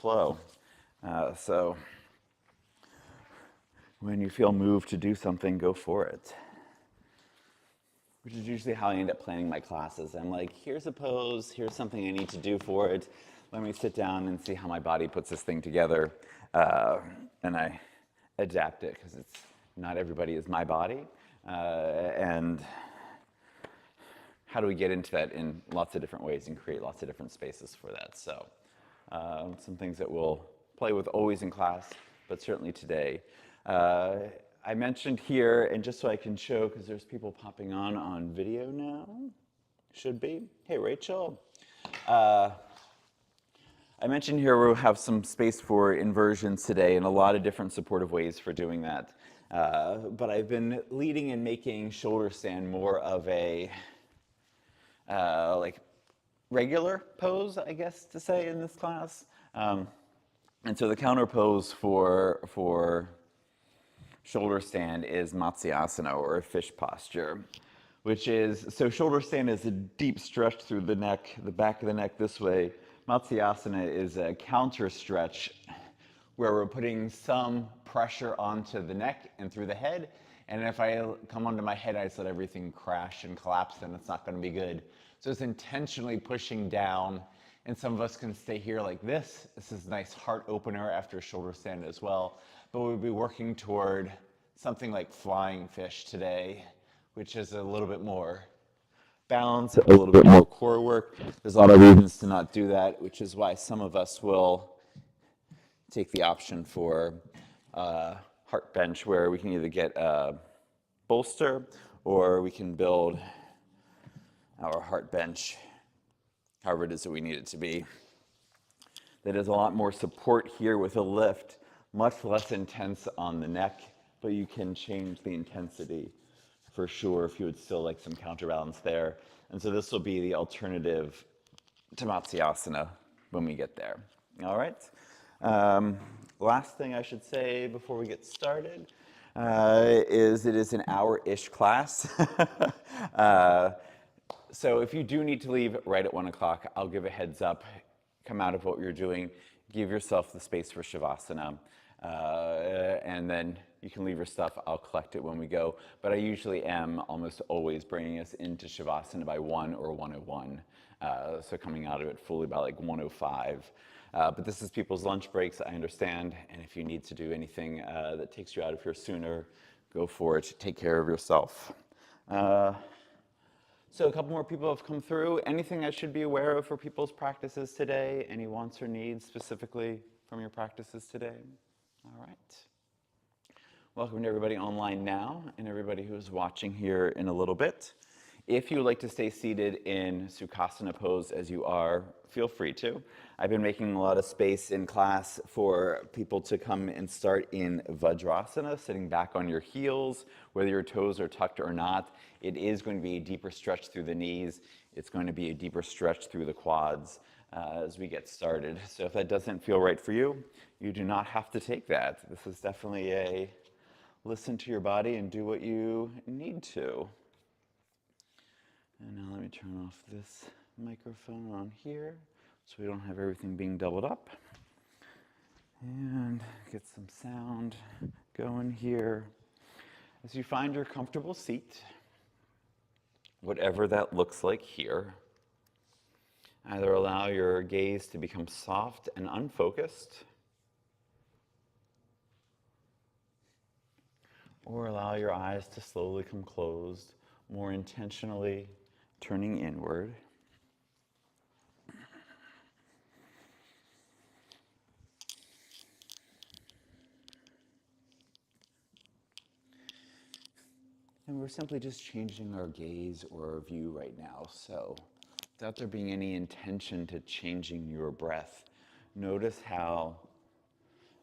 flow. So when you feel moved to do something, go for it. Which is usually how I end up planning my classes. I'm like, here's a pose, here's something I need to do for it. Let me sit down and see how my body puts this thing together. And I adapt it, because it's not everybody is my body. And how do we get into that in lots of different ways and create lots of different spaces for that? So some things that we'll play with always in class, but certainly today. I mentioned here, and just so I can show, because there's people popping on video now, should be. Hey, Rachel. I mentioned here we'll have some space for inversions today and a lot of different supportive ways for doing that. But I've been leading and making shoulder stand more of a like regular pose, I guess to say, in this class. And so the counter pose for shoulder stand is Matsyasana, or a fish posture, which is, so shoulder stand is a deep stretch through the neck, the back of the neck this way. Matsyasana is a counter stretch where we're putting some pressure onto the neck and through the head. And if I come onto my head, I just let everything crash and collapse, then it's not going to be good. So it's intentionally pushing down. And some of us can stay here like this. This is a nice heart opener after a shoulder stand as well. But we'll be working toward something like flying fish today, which is a little bit more balance, a little bit more core work. There's a lot of reasons to not do that, which is why some of us will take the option for heart bench, where we can either get a bolster or we can build our heart bench however it is that we need it to be. That is a lot more support here with a lift, much less intense on the neck, but you can change the intensity for sure if you would still like some counterbalance there. And so this will be the alternative to Matsyasana when we get there. All right. Last thing I should say before we get started is it is an hour-ish class. So if you do need to leave right at 1 o'clock, I'll give a heads up, come out of what you're doing, give yourself the space for Shavasana, and then you can leave your stuff. I'll collect it when we go. But I usually am almost always bringing us into Shavasana by 1 or 1:01. So coming out of it fully by like 1:05. But this is people's lunch breaks, I understand. And if you need to do anything that takes you out of here sooner, go for it. Take care of yourself. So a couple more people have come through. Anything I should be aware of for people's practices today? Any wants or needs specifically from your practices today? All right. Welcome to everybody online now and everybody who's watching here in a little bit. If you would like to stay seated in Sukhasana pose as you are, feel free to. I've been making a lot of space in class for people to come and start in Vajrasana, sitting back on your heels, whether your toes are tucked or not. It is going to be a deeper stretch through the knees. It's going to be a deeper stretch through the quads as we get started. So if that doesn't feel right for you, you do not have to take that. This is definitely a listen to your body and do what you need to. And now let me turn off this microphone on here so we don't have everything being doubled up. And get some sound going here. As you find your comfortable seat, whatever that looks like here, either allow your gaze to become soft and unfocused, or allow your eyes to slowly come closed, more intentionally turning inward. And we're simply just changing our gaze or our view right now. So without there being any intention to changing your breath, notice how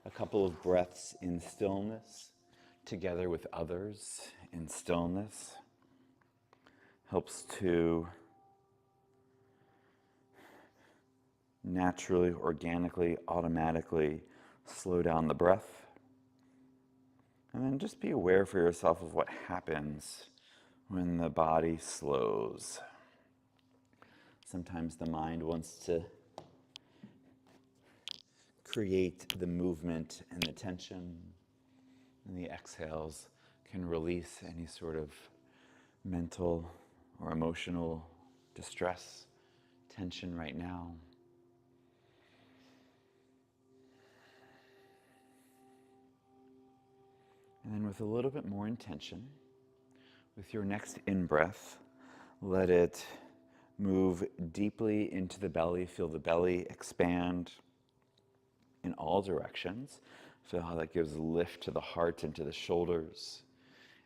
a couple of breaths in stillness together with others in stillness helps to naturally, organically, automatically slow down the breath. And then just be aware for yourself of what happens when the body slows. Sometimes the mind wants to create the movement and the tension. And the exhales can release any sort of mental or emotional distress, tension right now. And then with a little bit more intention, with your next in-breath, let it move deeply into the belly. Feel the belly expand in all directions. Feel how that gives lift to the heart and to the shoulders.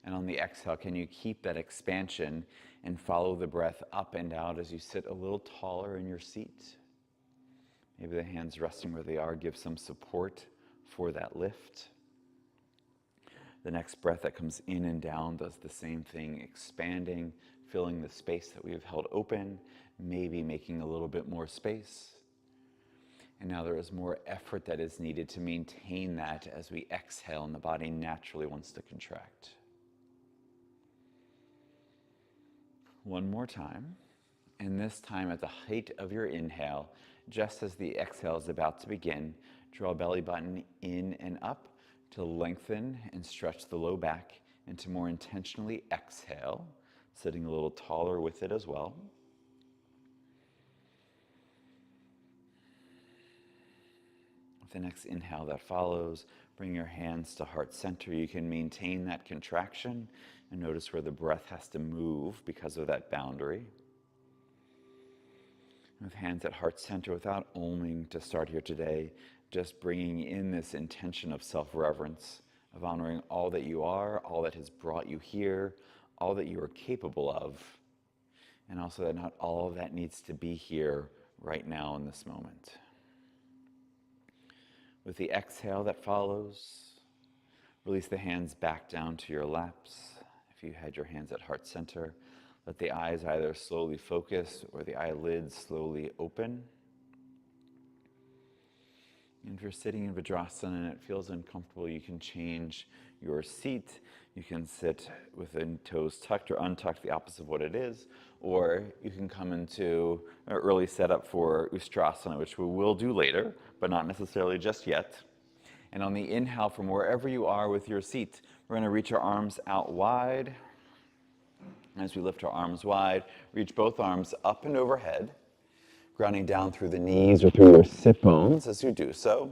And on the exhale, can you keep that expansion and follow the breath up and out as you sit a little taller in your seat? Maybe the hands resting where they are give some support for that lift. The next breath that comes in and down does the same thing, expanding, filling the space that we have held open, maybe making a little bit more space. And now there is more effort that is needed to maintain that as we exhale and the body naturally wants to contract. One more time, and this time at the height of your inhale, just as the exhale is about to begin, draw belly button in and up to lengthen and stretch the low back, and to more intentionally exhale, sitting a little taller with it as well. With the next inhale that follows, bring your hands to heart center. You can maintain that contraction and notice where the breath has to move because of that boundary. With hands at heart center, without oming to start here today, just bringing in this intention of self-reverence, of honoring all that you are, all that has brought you here, all that you are capable of, and also that not all of that needs to be here right now in this moment. With the exhale that follows, release the hands back down to your laps. If you had your hands at heart center, let the eyes either slowly focus or the eyelids slowly open. And if you're sitting in Vajrasana and it feels uncomfortable, you can change your seat. You can sit with the toes tucked or untucked, the opposite of what it is, or you can come into an early setup for Ustrasana, which we will do later, but not necessarily just yet. And on the inhale, from wherever you are with your seat, we're going to reach our arms out wide. As we lift our arms wide, reach both arms up and overhead, grounding down through the knees or through your sit bones as you do so.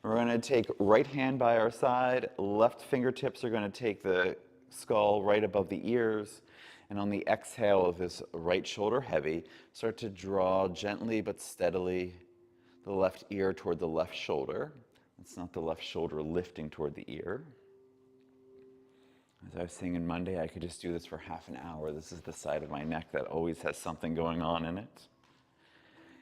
And we're going to take right hand by our side, left fingertips are going to take the skull right above the ears, and on the exhale of this right shoulder heavy, start to draw gently but steadily the left ear toward the left shoulder. It's not the left shoulder lifting toward the ear. As I was saying on Monday, I could just do this for half an hour. This is the side of my neck that always has something going on in it.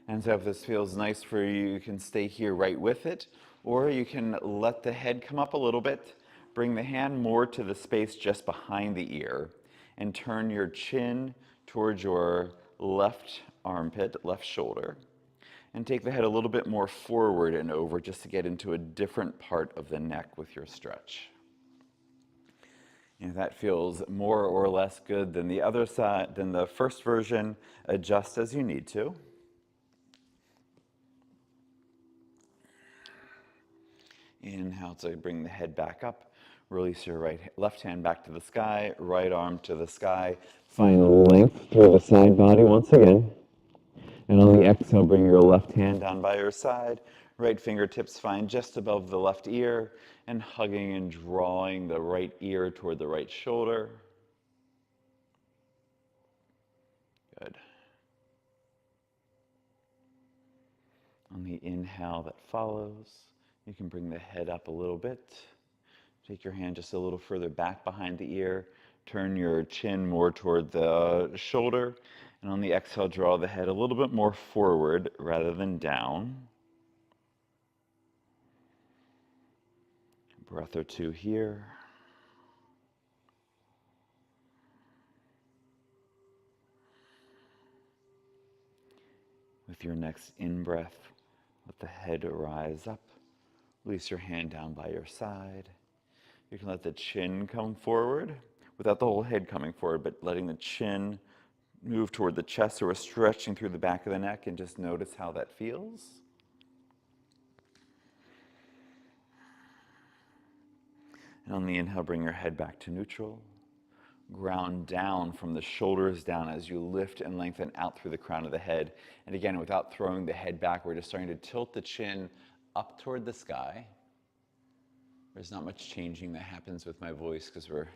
And so if this feels nice for you, you can stay here right with it, or you can let the head come up a little bit, bring the hand more to the space just behind the ear, and turn your chin towards your left armpit, left shoulder, and take the head a little bit more forward and over just to get into a different part of the neck with your stretch. If that feels more or less good than the other side, than the first version, adjust as you need to. Inhale to bring the head back up. Release your left hand back to the sky, right arm to the sky. Find length through the side body once again. And on the exhale, bring your left hand down by your side. Right fingertips find just above the left ear, and hugging and drawing the right ear toward the right shoulder. Good. On the inhale that follows, you can bring the head up a little bit. Take your hand just a little further back behind the ear. Turn your chin more toward the shoulder. And on the exhale, draw the head a little bit more forward rather than down. Breath or two here. With your next in-breath, let the head rise up. Release your hand down by your side. You can let the chin come forward without the whole head coming forward, but letting the chin move toward the chest, so we're stretching through the back of the neck, and just notice how that feels. And on the inhale, bring your head back to neutral. Ground down from the shoulders down as you lift and lengthen out through the crown of the head. And again, without throwing the head back, we're just starting to tilt the chin up toward the sky. There's not much changing that happens with my voice because we're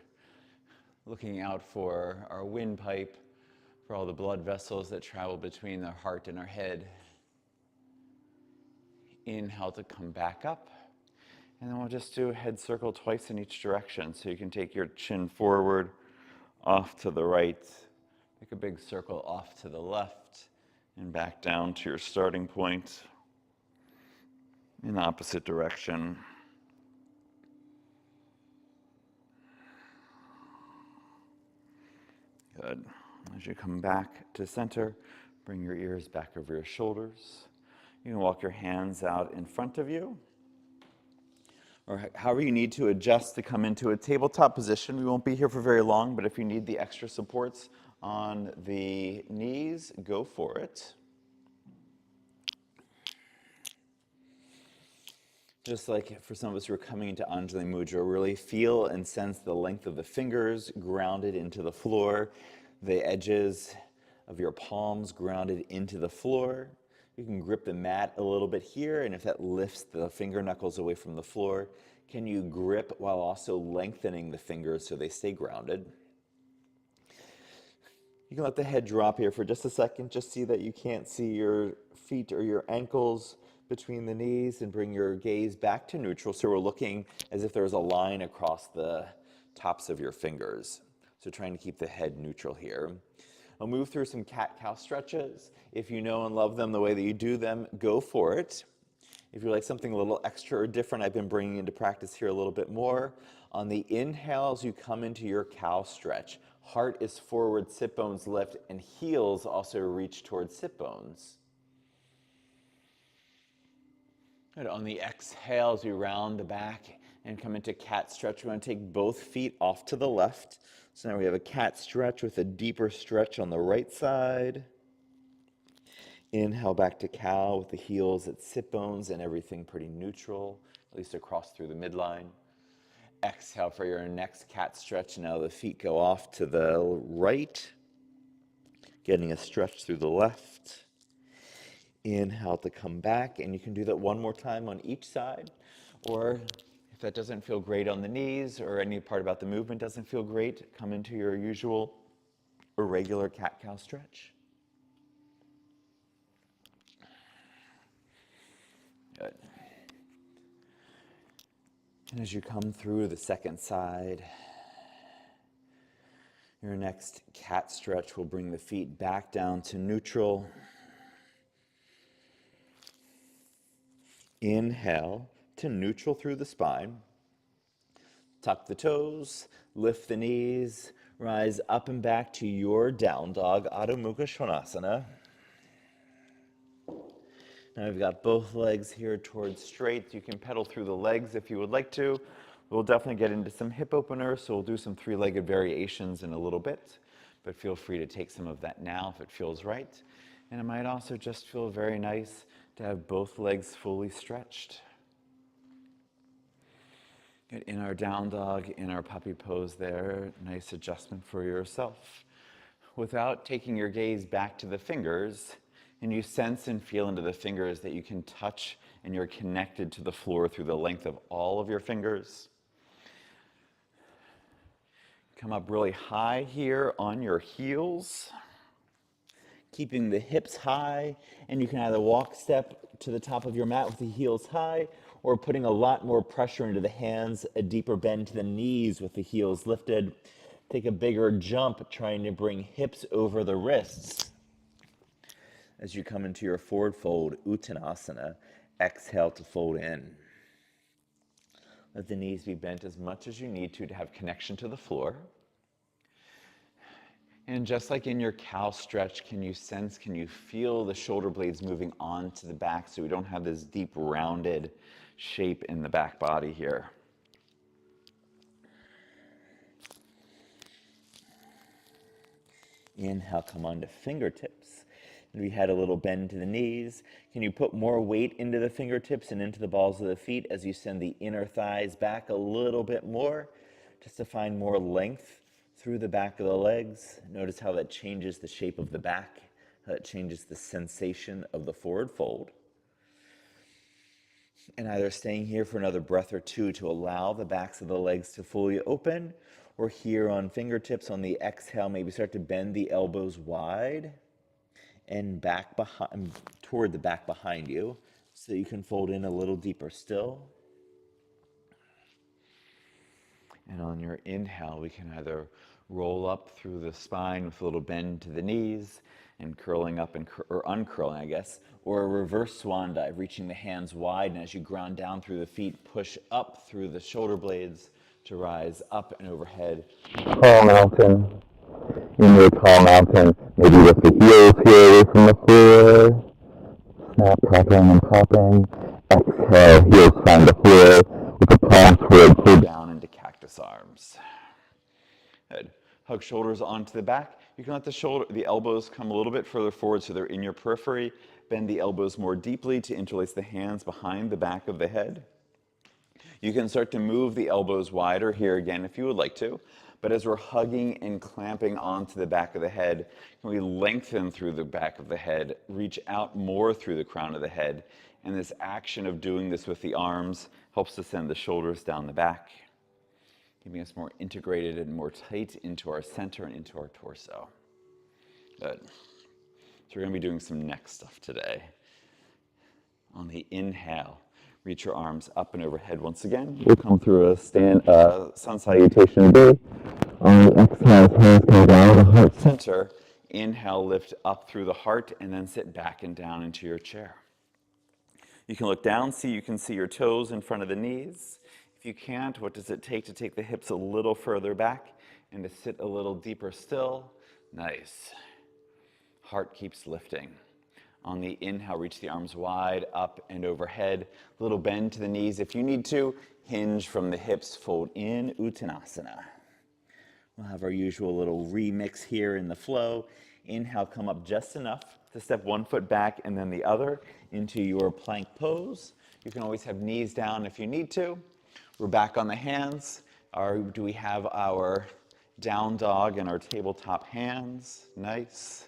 looking out for our windpipe, for all the blood vessels that travel between our heart and our head. Inhale to come back up. And then we'll just do a head circle twice in each direction. So you can take your chin forward, off to the right, make a big circle off to the left, and back down to your starting point in the opposite direction. Good. As you come back to center, bring your ears back over your shoulders. You can walk your hands out in front of you, or however you need to adjust to come into a tabletop position. We won't be here for very long, but if you need the extra supports on the knees, go for it. Just like for some of us who are coming into Anjali Mudra, really feel and sense the length of the fingers grounded into the floor, the edges of your palms grounded into the floor. You can grip the mat a little bit here, and if that lifts the finger knuckles away from the floor, can you grip while also lengthening the fingers so they stay grounded? You can let the head drop here for just a second. Just see that you can't see your feet or your ankles between the knees, and bring your gaze back to neutral. So we're looking as if there's a line across the tops of your fingers. So trying to keep the head neutral here. I'll move through some cat-cow stretches. If you know and love them the way that you do them, go for it. If you like something a little extra or different, I've been bringing into practice here a little bit more. On the inhales, you come into your cow stretch. Heart is forward, sit bones lift, and heels also reach towards sit bones. Good. On the exhales, you round the back and come into cat stretch. We're going to take both feet off to the left. So now we have a cat stretch with a deeper stretch on the right side. Inhale back to cow with the heels at sit bones and everything pretty neutral, at least across through the midline. Exhale for your next cat stretch. Now the feet go off to the right, getting a stretch through the left. Inhale to come back, and you can do that one more time on each side, or if that doesn't feel great on the knees or any part about the movement doesn't feel great, come into your usual or regular cat-cow stretch. Good. And as you come through the second side, your next cat stretch will bring the feet back down to neutral. Inhale to neutral through the spine. Tuck the toes, lift the knees, rise up and back to your down dog, Adho Mukha Svanasana. Now we've got both legs here towards straight. You can pedal through the legs if you would like to. We'll definitely get into some hip openers, so we'll do some three-legged variations in a little bit, but feel free to take some of that now if it feels right. And it might also just feel very nice to have both legs fully stretched. In our down dog, in our puppy pose there, nice adjustment for yourself. Without taking your gaze back to the fingers, and you sense and feel into the fingers that you can touch and you're connected to the floor through the length of all of your fingers. Come up really high here on your heels, keeping the hips high, and you can either walk step to the top of your mat with the heels high, or putting a lot more pressure into the hands, a deeper bend to the knees with the heels lifted. Take a bigger jump, trying to bring hips over the wrists. As you come into your forward fold, Uttanasana, exhale to fold in. Let the knees be bent as much as you need to have connection to the floor. And just like in your cow stretch, can you sense, can you feel the shoulder blades moving onto the back so we don't have this deep rounded shape in the back body here? Inhale, come onto fingertips. We had a little bend to the knees. Can you put more weight into the fingertips and into the balls of the feet as you send the inner thighs back a little bit more, just to find more length through the back of the legs? Notice how that changes the shape of the back, how that changes the sensation of the forward fold. And either staying here for another breath or two to allow the backs of the legs to fully open, or here on fingertips on the exhale, maybe start to bend the elbows wide and back behind, toward the back behind you, so you can fold in a little deeper still. And on your inhale, we can either roll up through the spine with a little bend to the knees and curling up or uncurling, I guess, or a reverse swan dive, reaching the hands wide, and as you ground down through the feet, push up through the shoulder blades to rise up and overhead. Tall mountain. In your tall mountain, maybe lift the heels here away from the floor. Snap, cracking, and popping. Exhale, heels find the floor with the palms forward. Pull down into cactus arms. Good. Hug shoulders onto the back. You can let the elbows come a little bit further forward so they're in your periphery. Bend the elbows more deeply to interlace the hands behind the back of the head. You can start to move the elbows wider here again if you would like to. But as we're hugging and clamping onto the back of the head, can we lengthen through the back of the head, reach out more through the crown of the head, and this action of doing this with the arms helps to send the shoulders down the back, keeping us more integrated and more tight into our center and into our torso. Good. So we're going to be doing some neck stuff today. On the inhale, reach your arms up and overhead once again. We'll come through a sun salutation B. On the exhale, hands come down to the heart center. Inhale, lift up through the heart, and then sit back and down into your chair. You can look down, you can see your toes in front of the knees. If you can't, what does it take to take the hips a little further back and to sit a little deeper still? Nice. Heart keeps lifting. On the inhale, reach the arms wide, up and overhead. A little bend to the knees if you need to. Hinge from the hips, fold in, Uttanasana. We'll have our usual little remix here in the flow. Inhale, come up just enough to step one foot back and then the other into your plank pose. You can always have knees down if you need to. We're back on the hands. Do we have our down dog and our tabletop hands? Nice.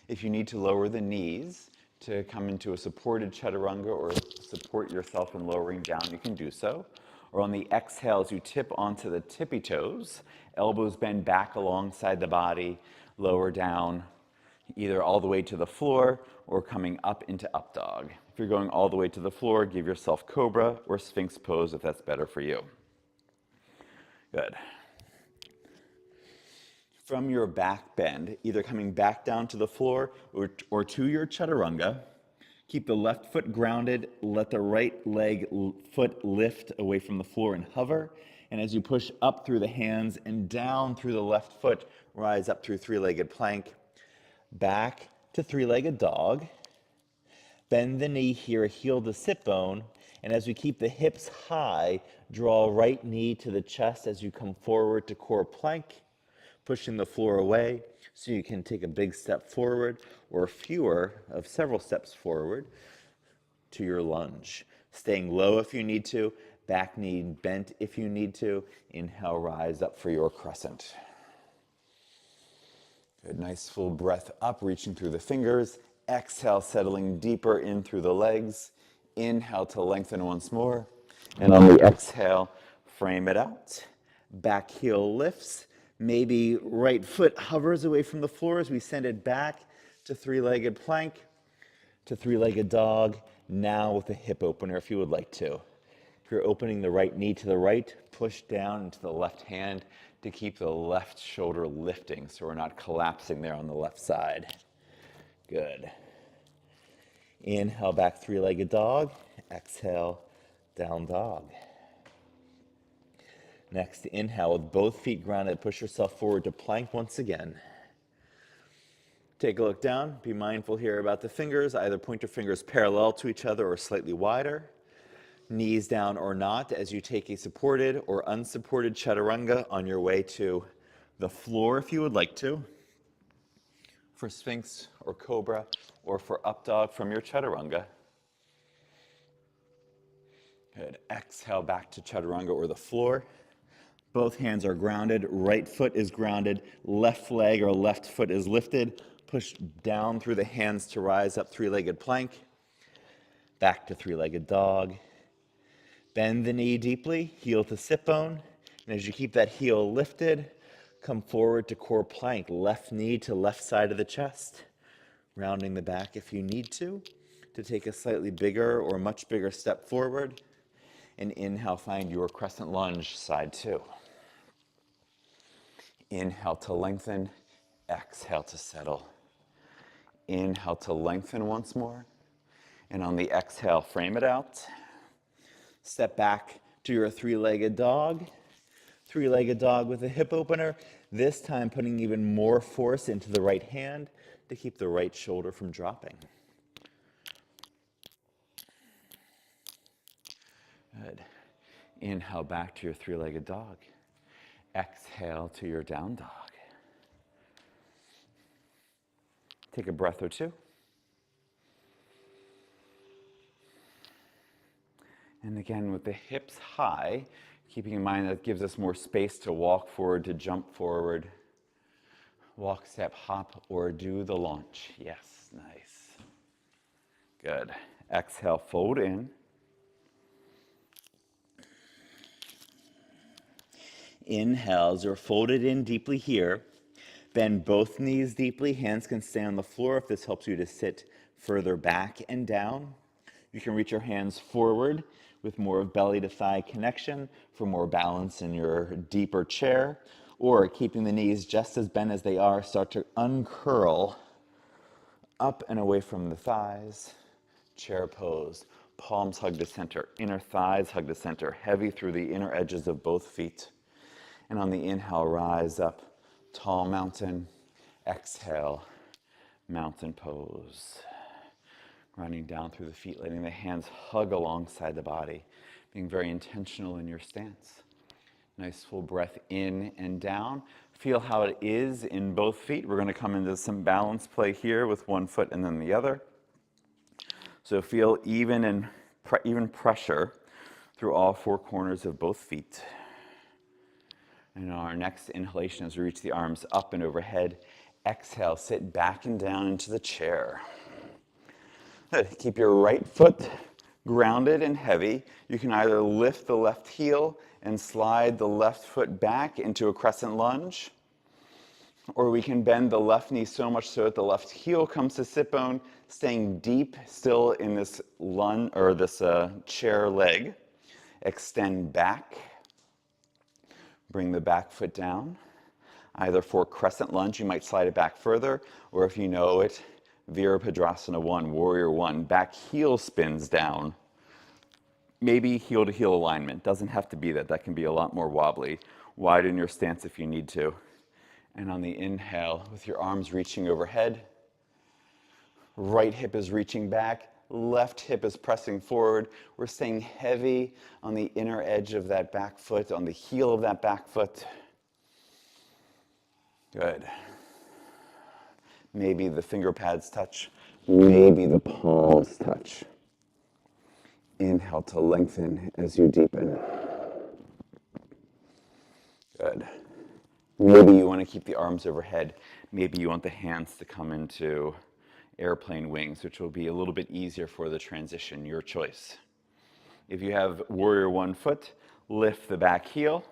If you need to lower the knees to come into a supported chaturanga or support yourself in lowering down, you can do so. Or on the exhale, as you tip onto the tippy toes, elbows bend back alongside the body, lower down, either all the way to the floor or coming up into up dog. If you're going all the way to the floor, give yourself cobra or sphinx pose if that's better for you. Good. From your back bend, either coming back down to the floor or to your chaturanga, keep the left foot grounded, let the right foot lift away from the floor and hover. And as you push up through the hands and down through the left foot, rise up through three-legged plank, back to three-legged dog. Bend the knee here, heel to sit bone. And as we keep the hips high, draw right knee to the chest as you come forward to core plank, pushing the floor away so you can take a big step forward or several steps forward to your lunge. Staying low if you need to, back knee bent if you need to. Inhale, rise up for your crescent. Good, nice full breath up, reaching through the fingers. Exhale, settling deeper in through the legs. Inhale to lengthen once more. And on the exhale, frame it out. Back heel lifts. Maybe right foot hovers away from the floor as we send it back to three-legged plank, to three-legged dog, now with a hip opener if you would like to. If you're opening the right knee to the right, push down into the left hand to keep the left shoulder lifting so we're not collapsing there on the left side. Good. Inhale, back three-legged dog. Exhale, down dog. Next, inhale with both feet grounded. Push yourself forward to plank once again. Take a look down. Be mindful here about the fingers. Either point your fingers parallel to each other or slightly wider. Knees down or not as you take a supported or unsupported chaturanga on your way to the floor if you would like to. for Sphinx or Cobra, or for Up Dog from your Chaturanga. Good. Exhale back to Chaturanga or the floor. Both hands are grounded. Right foot is grounded. Left leg or left foot is lifted. Push down through the hands to rise up three-legged plank. Back to three-legged dog. Bend the knee deeply, heel to sit bone. And as you keep that heel lifted, come forward to core plank. Left knee to left side of the chest. Rounding the back if you need to take a slightly bigger or much bigger step forward. And inhale, find your crescent lunge, side two. Inhale to lengthen, exhale to settle. Inhale to lengthen once more. And on the exhale, frame it out. Step back to your three-legged dog. Three-legged dog with a hip opener. This time putting even more force into the right hand to keep the right shoulder from dropping. Good. Inhale back to your three-legged dog. Exhale to your down dog. Take a breath or two. And again, with the hips high, keeping in mind that gives us more space to walk forward, to jump forward, walk, step, hop, or do the launch. Yes, nice. Good. Exhale, fold in. Inhale, as you're folded in deeply here. Bend both knees deeply. Hands can stay on the floor if this helps you to sit further back and down. You can reach your hands forward with more of belly to thigh connection for more balance in your deeper chair, or keeping the knees just as bent as they are, start to uncurl up and away from the thighs. Chair pose. Palms hug the center. Inner thighs hug the center. Heavy through the inner edges of both feet. And on the inhale, rise up. Tall mountain. Exhale, mountain pose. Running down through the feet, letting the hands hug alongside the body, being very intentional in your stance. Nice full breath in and down. Feel how it is in both feet. We're going to come into some balance play here with one foot and then the other. So feel even pressure through all four corners of both feet. And our next inhalation, as we reach the arms up and overhead, exhale, sit back and down into the chair. Good. Keep your right foot grounded and heavy. You can either lift the left heel and slide the left foot back into a crescent lunge, or we can bend the left knee so much so that the left heel comes to sit bone, staying deep still in this lunge or this chair leg. Extend back. Bring the back foot down. Either for crescent lunge, you might slide it back further, or if you know it, Virabhadrasana 1, Warrior 1, back heel spins down. Maybe heel to heel alignment. Doesn't have to be that. That can be a lot more wobbly. Widen your stance if you need to. And on the inhale, with your arms reaching overhead, right hip is reaching back, left hip is pressing forward. We're staying heavy on the inner edge of that back foot, on the heel of that back foot. Good. Maybe the finger pads touch. Maybe the palms touch. Inhale to lengthen as you deepen. Good. Maybe you want to keep the arms overhead. Maybe you want the hands to come into airplane wings, which will be a little bit easier for the transition, your choice. If you have Warrior 1 foot, lift the back heel.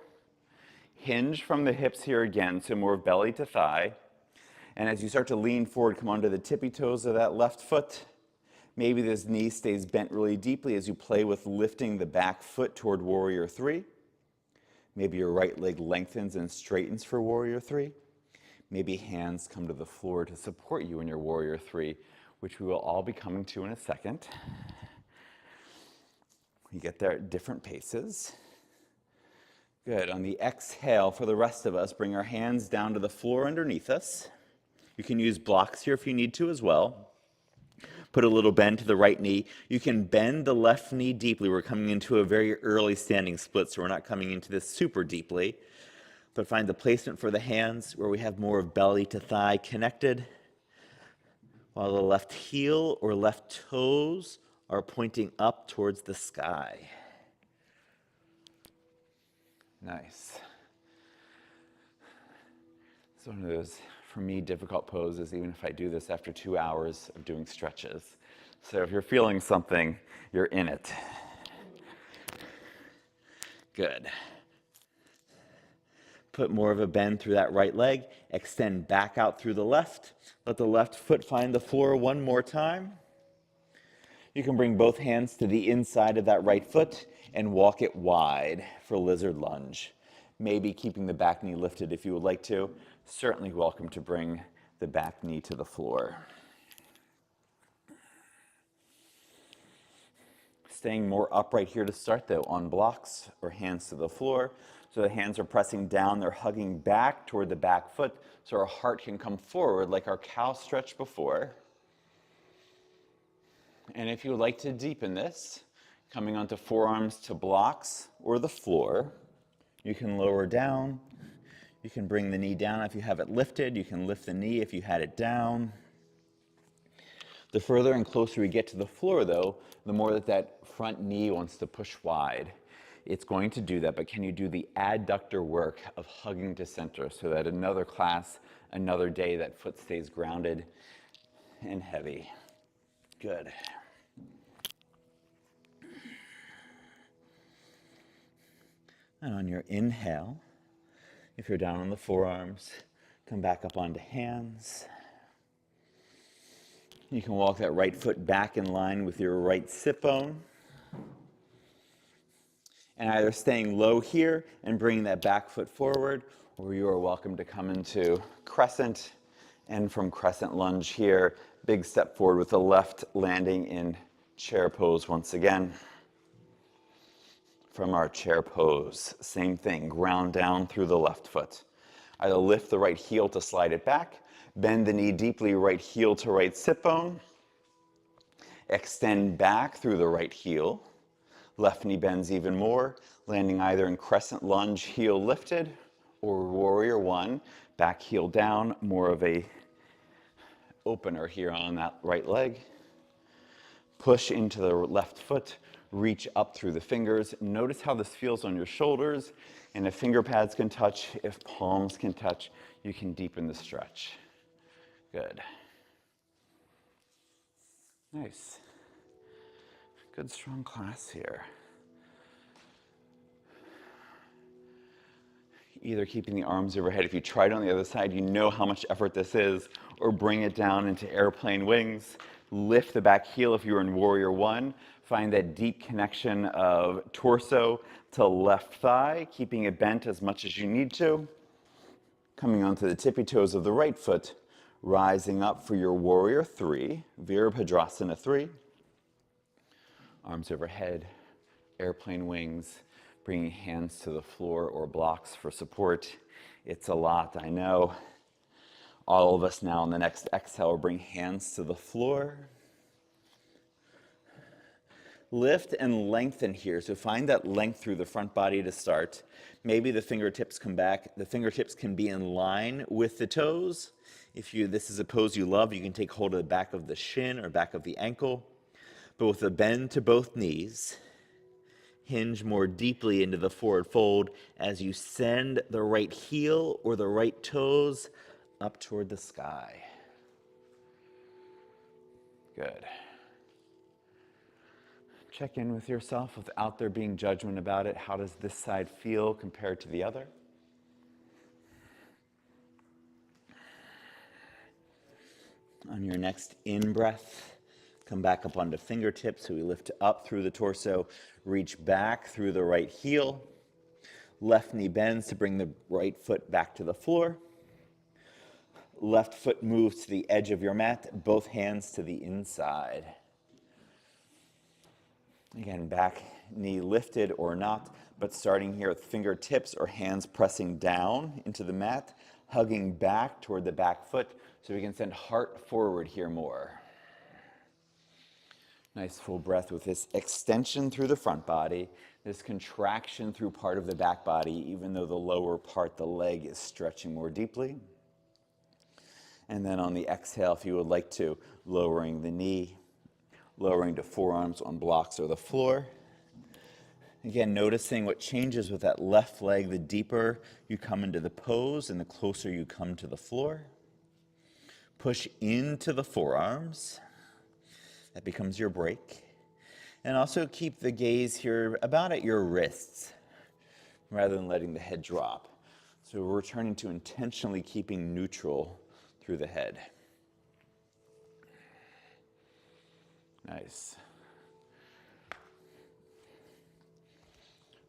Hinge from the hips here again, so more belly to thigh. And as you start to lean forward, come onto the tippy toes of that left foot. Maybe this knee stays bent really deeply as you play with lifting the back foot toward Warrior 3. Maybe your right leg lengthens and straightens for Warrior 3. Maybe hands come to the floor to support you in your Warrior 3, which we will all be coming to in a second. You get there at different paces. Good. On the exhale, for the rest of us, bring our hands down to the floor underneath us. You can use blocks here if you need to as well. Put a little bend to the right knee. You can bend the left knee deeply. We're coming into a very early standing split, so we're not coming into this super deeply. But find the placement for the hands where we have more of belly to thigh connected. while the left heel or left toes are pointing up towards the sky. Nice. It's one of those, for me, difficult poses, even if I do this after 2 hours of doing stretches. So if you're feeling something, you're in it. Good. Put more of a bend through that right leg. Extend back out through the left. Let the left foot find the floor one more time. You can bring both hands to the inside of that right foot and walk it wide for lizard lunge. Maybe keeping the back knee lifted if you would like to. Certainly welcome to bring the back knee to the floor. Staying more upright here to start though, on blocks or hands to the floor. So the hands are pressing down, they're hugging back toward the back foot so our heart can come forward like our cow stretch before. And if you would like to deepen this, coming onto forearms to blocks or the floor, you can lower down. You can bring the knee down if you have it lifted. You can lift the knee if you had it down. The further and closer we get to the floor, though, the more that front knee wants to push wide. It's going to do that, but can you do the adductor work of hugging to center so that another class, another day, that foot stays grounded and heavy? Good. And on your inhale, if you're down on the forearms, come back up onto hands. You can walk that right foot back in line with your right sit bone. And either staying low here and bringing that back foot forward, or you are welcome to come into crescent. And from crescent lunge here, big step forward with the left landing in chair pose once again. From our chair pose, same thing, ground down through the left foot. Either lift the right heel to slide it back, bend the knee deeply, right heel to right sit bone, extend back through the right heel, left knee bends even more, landing either in crescent lunge, heel lifted, or warrior one, back heel down, more of a opener here on that right leg. Push into the left foot, reach up through the fingers. Notice how this feels on your shoulders, and if finger pads can touch, if palms can touch, you can deepen the stretch. Good. Nice. Good, strong class here. Either keeping the arms overhead. If you tried on the other side, you know how much effort this is, or bring it down into airplane wings. Lift the back heel if you're in warrior one. Find that deep connection of torso to left thigh, keeping it bent as much as you need to. Coming onto the tippy toes of the right foot, rising up for your warrior three, Virabhadrasana 3. Arms overhead, airplane wings, bringing hands to the floor or blocks for support. It's a lot, I know. All of us now on the next exhale, bring hands to the floor. Lift and lengthen here. So find that length through the front body to start. Maybe the fingertips come back. The fingertips can be in line with the toes. If this is a pose you love, you can take hold of the back of the shin or back of the ankle. But with a bend to both knees, hinge more deeply into the forward fold as you send the right heel or the right toes up toward the sky. Good. Check in with yourself without there being judgment about it. How does this side feel compared to the other? On your next in-breath, come back up onto fingertips. So we lift up through the torso, reach back through the right heel. Left knee bends to bring the right foot back to the floor. Left foot moves to the edge of your mat, both hands to the inside. Again, back knee lifted or not, but starting here with fingertips or hands pressing down into the mat, hugging back toward the back foot so we can send heart forward here more. Nice full breath with this extension through the front body, this contraction through part of the back body, even though the lower part, the leg, is stretching more deeply. And then on the exhale, if you would like to, lowering the knee, lowering to forearms on blocks or the floor. Again, noticing what changes with that left leg. The deeper you come into the pose and the closer you come to the floor. Push into the forearms. That becomes your break. And also keep the gaze here about at your wrists rather than letting the head drop. So we're returning to intentionally keeping neutral through the head. Nice.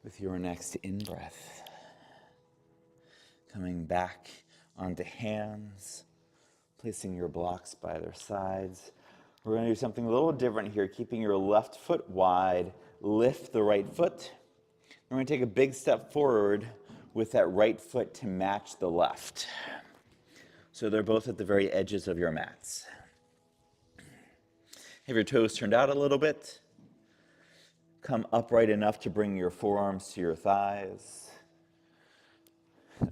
With your next in-breath, coming back onto hands, placing your blocks by their sides. We're going to do something a little different here, keeping your left foot wide, lift the right foot. We're going to take a big step forward with that right foot to match the left. So they're both at the very edges of your mats. Have your toes turned out a little bit. Come upright enough to bring your forearms to your thighs.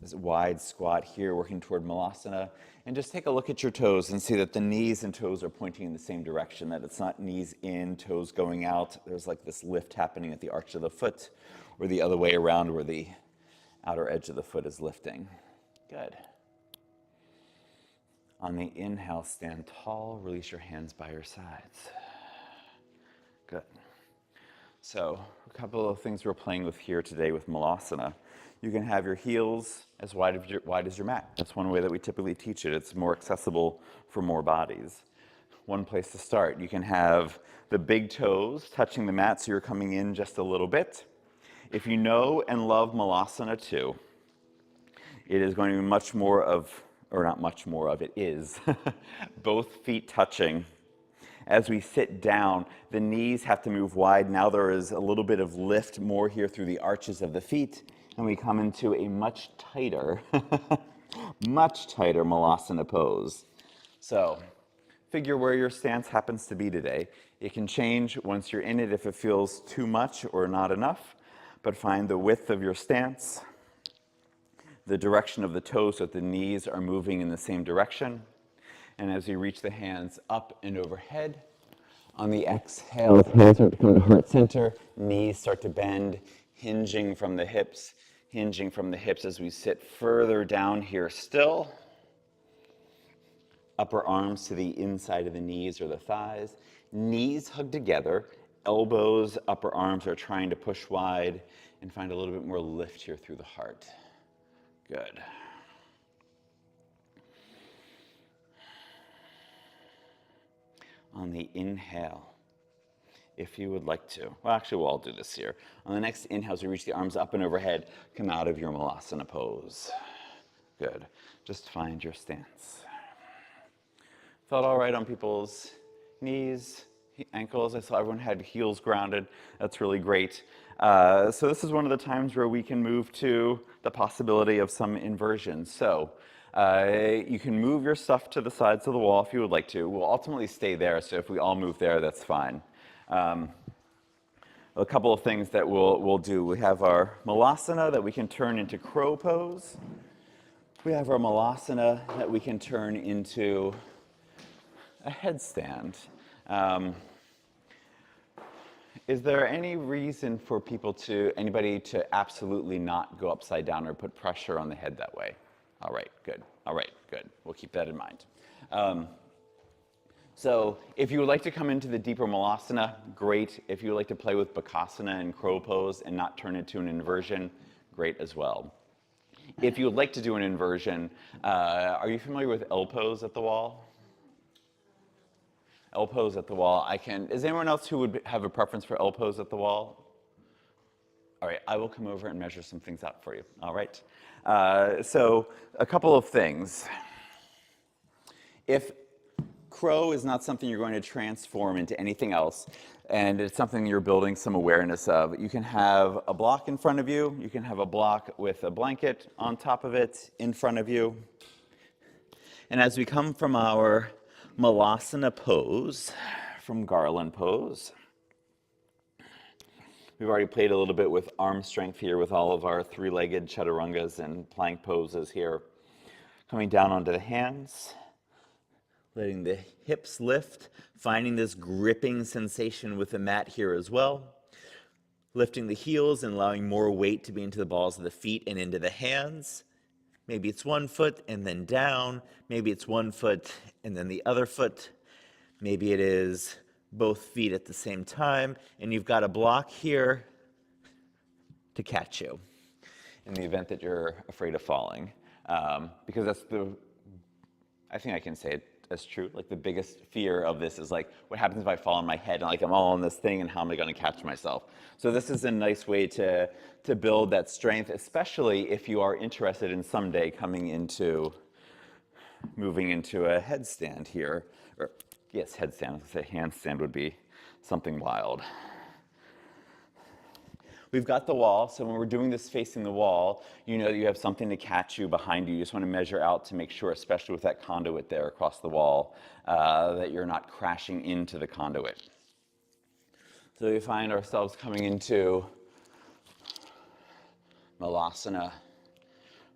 This wide squat here, working toward Malasana. And just take a look at your toes and see that the knees and toes are pointing in the same direction, that it's not knees in, toes going out. There's like this lift happening at the arch of the foot, or the other way around where the outer edge of the foot is lifting. Good. On the inhale, stand tall, release your hands by your sides. Good. So a couple of things we're playing with here today with Malasana. You can have your heels as wide as your mat. That's one way that we typically teach it. It's more accessible for more bodies. One place to start. You can have the big toes touching the mat so you're coming in just a little bit. If you know and love Malasana too, it is going to be much more of, or not much more of, it is, both feet touching. As we sit down, the knees have to move wide. Now there is a little bit of lift more here through the arches of the feet, and we come into a much tighter Malasana pose. So figure where your stance happens to be today. It can change once you're in it if it feels too much or not enough, but find the width of your stance, the direction of the toes so that the knees are moving in the same direction. And as you reach the hands up and overhead, on the exhale, hands start to come to heart center, knees start to bend, hinging from the hips as we sit further down here still. Upper arms to the inside of the knees or the thighs. Knees hug together, elbows, upper arms are trying to push wide, and find a little bit more lift here through the heart. Good. On the inhale, if you would like to. Well, actually, we'll all do this here. On the next inhale, as you reach the arms up and overhead, come out of your Malasana pose. Good. Just find your stance. Felt all right on people's knees, ankles. I saw everyone had heels grounded. That's really great. So this is one of the times where we can move to the possibility of some inversion. So you can move your stuff to the sides of the wall if you would like to. We'll ultimately stay there, so if we all move there, that's fine. A couple of things that we'll do. We have our Malasana that we can turn into crow pose. We have our Malasana that we can turn into a headstand. Is there any reason for anybody to absolutely not go upside down or put pressure on the head that way? All right, good. All right, good. We'll keep that in mind. So if you would like to come into the deeper Malasana, great. If you would like to play with Bakasana and crow pose and not turn it to an inversion, great as well. If you would like to do an inversion, are you familiar with L pose at the wall? L pose at the wall. Is anyone else who would have a preference for L pose at the wall? All right, I will come over and measure some things out for you. All right. So a couple of things. If crow is not something you're going to transform into anything else, and it's something you're building some awareness of, you can have a block in front of you. You can have a block with a blanket on top of it in front of you. And as we come from our Malasana pose, from garland pose, we've already played a little bit with arm strength here with all of our three-legged chaturangas and plank poses here. Coming down onto the hands, letting the hips lift, finding this gripping sensation with the mat here as well. Lifting the heels and allowing more weight to be into the balls of the feet and into the hands. Maybe it's one foot and then down. Maybe it's one foot and then the other foot. Maybe it is both feet at the same time, and you've got a block here to catch you in the event that you're afraid of falling. Because that's I think I can say it as true. Like the biggest fear of this is like, what happens if I fall on my head and like I'm all on this thing and how am I going to catch myself? So this is a nice way to build that strength, especially if you are interested in someday moving into a headstand here. Or yes, headstand. I was going to say handstand would be something wild. We've got the wall, so when we're doing this facing the wall, you know that you have something to catch you behind you. You just want to measure out to make sure, especially with that conduit there across the wall, that you're not crashing into the conduit. So we find ourselves coming into Malasana,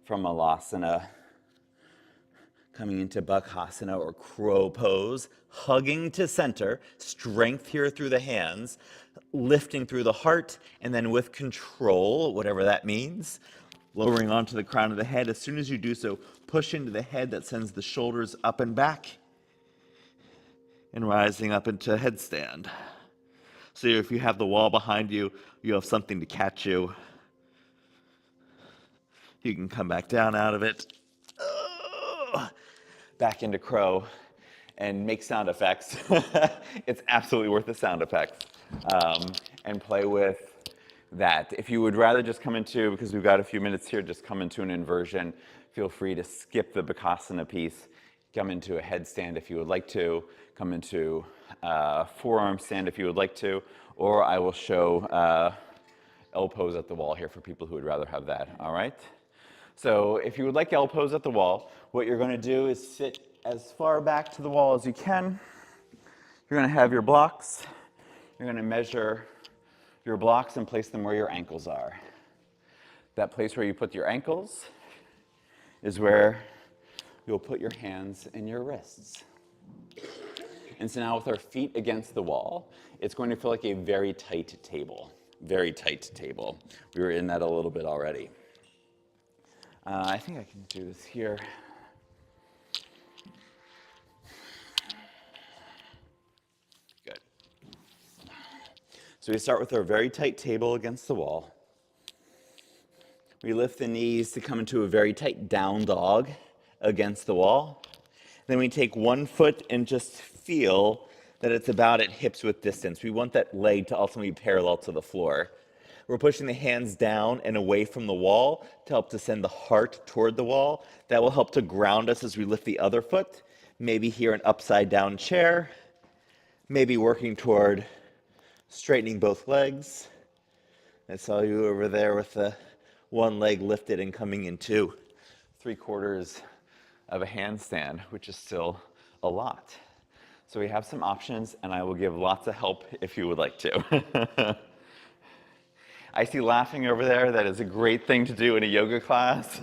from Malasana, coming into Bakhasana or crow pose, hugging to center, strength here through the hands, lifting through the heart, and then with control, whatever that means, lowering onto the crown of the head. As soon as you do so, push into the head. That sends the shoulders up and back, and rising up into headstand. So if you have the wall behind you, you have something to catch you. You can come back down out of it. Back into crow and make sound effects. It's absolutely worth the sound effects. And play with that. If you would rather just come into, because we've got a few minutes here, just come into an inversion, feel free to skip the Bakhasana piece, come into a headstand if you would like to, come into forearm stand if you would like to, or I will show L pose at the wall here for people who would rather have that, all right? So if you would like L pose at the wall, what you're going to do is sit as far back to the wall as you can. You're going to have your blocks. You're going to measure your blocks and place them where your ankles are. That place where you put your ankles is where you'll put your hands and your wrists. And so now with our feet against the wall, it's going to feel like a very tight table. Very tight table. We were in that a little bit already. I think I can do this here. Good. So we start with our very tight table against the wall. We lift the knees to come into a very tight down dog against the wall. Then we take one foot and just feel that it's about at hips width distance. We want that leg to ultimately be parallel to the floor. We're pushing the hands down and away from the wall to help to send the heart toward the wall. That will help to ground us as we lift the other foot. Maybe here an upside down chair. Maybe working toward straightening both legs. I saw you over there with the one leg lifted and coming into 3/4 of a handstand, which is still a lot. So we have some options, and I will give lots of help if you would like to. I see laughing over there. That is a great thing to do in a yoga class.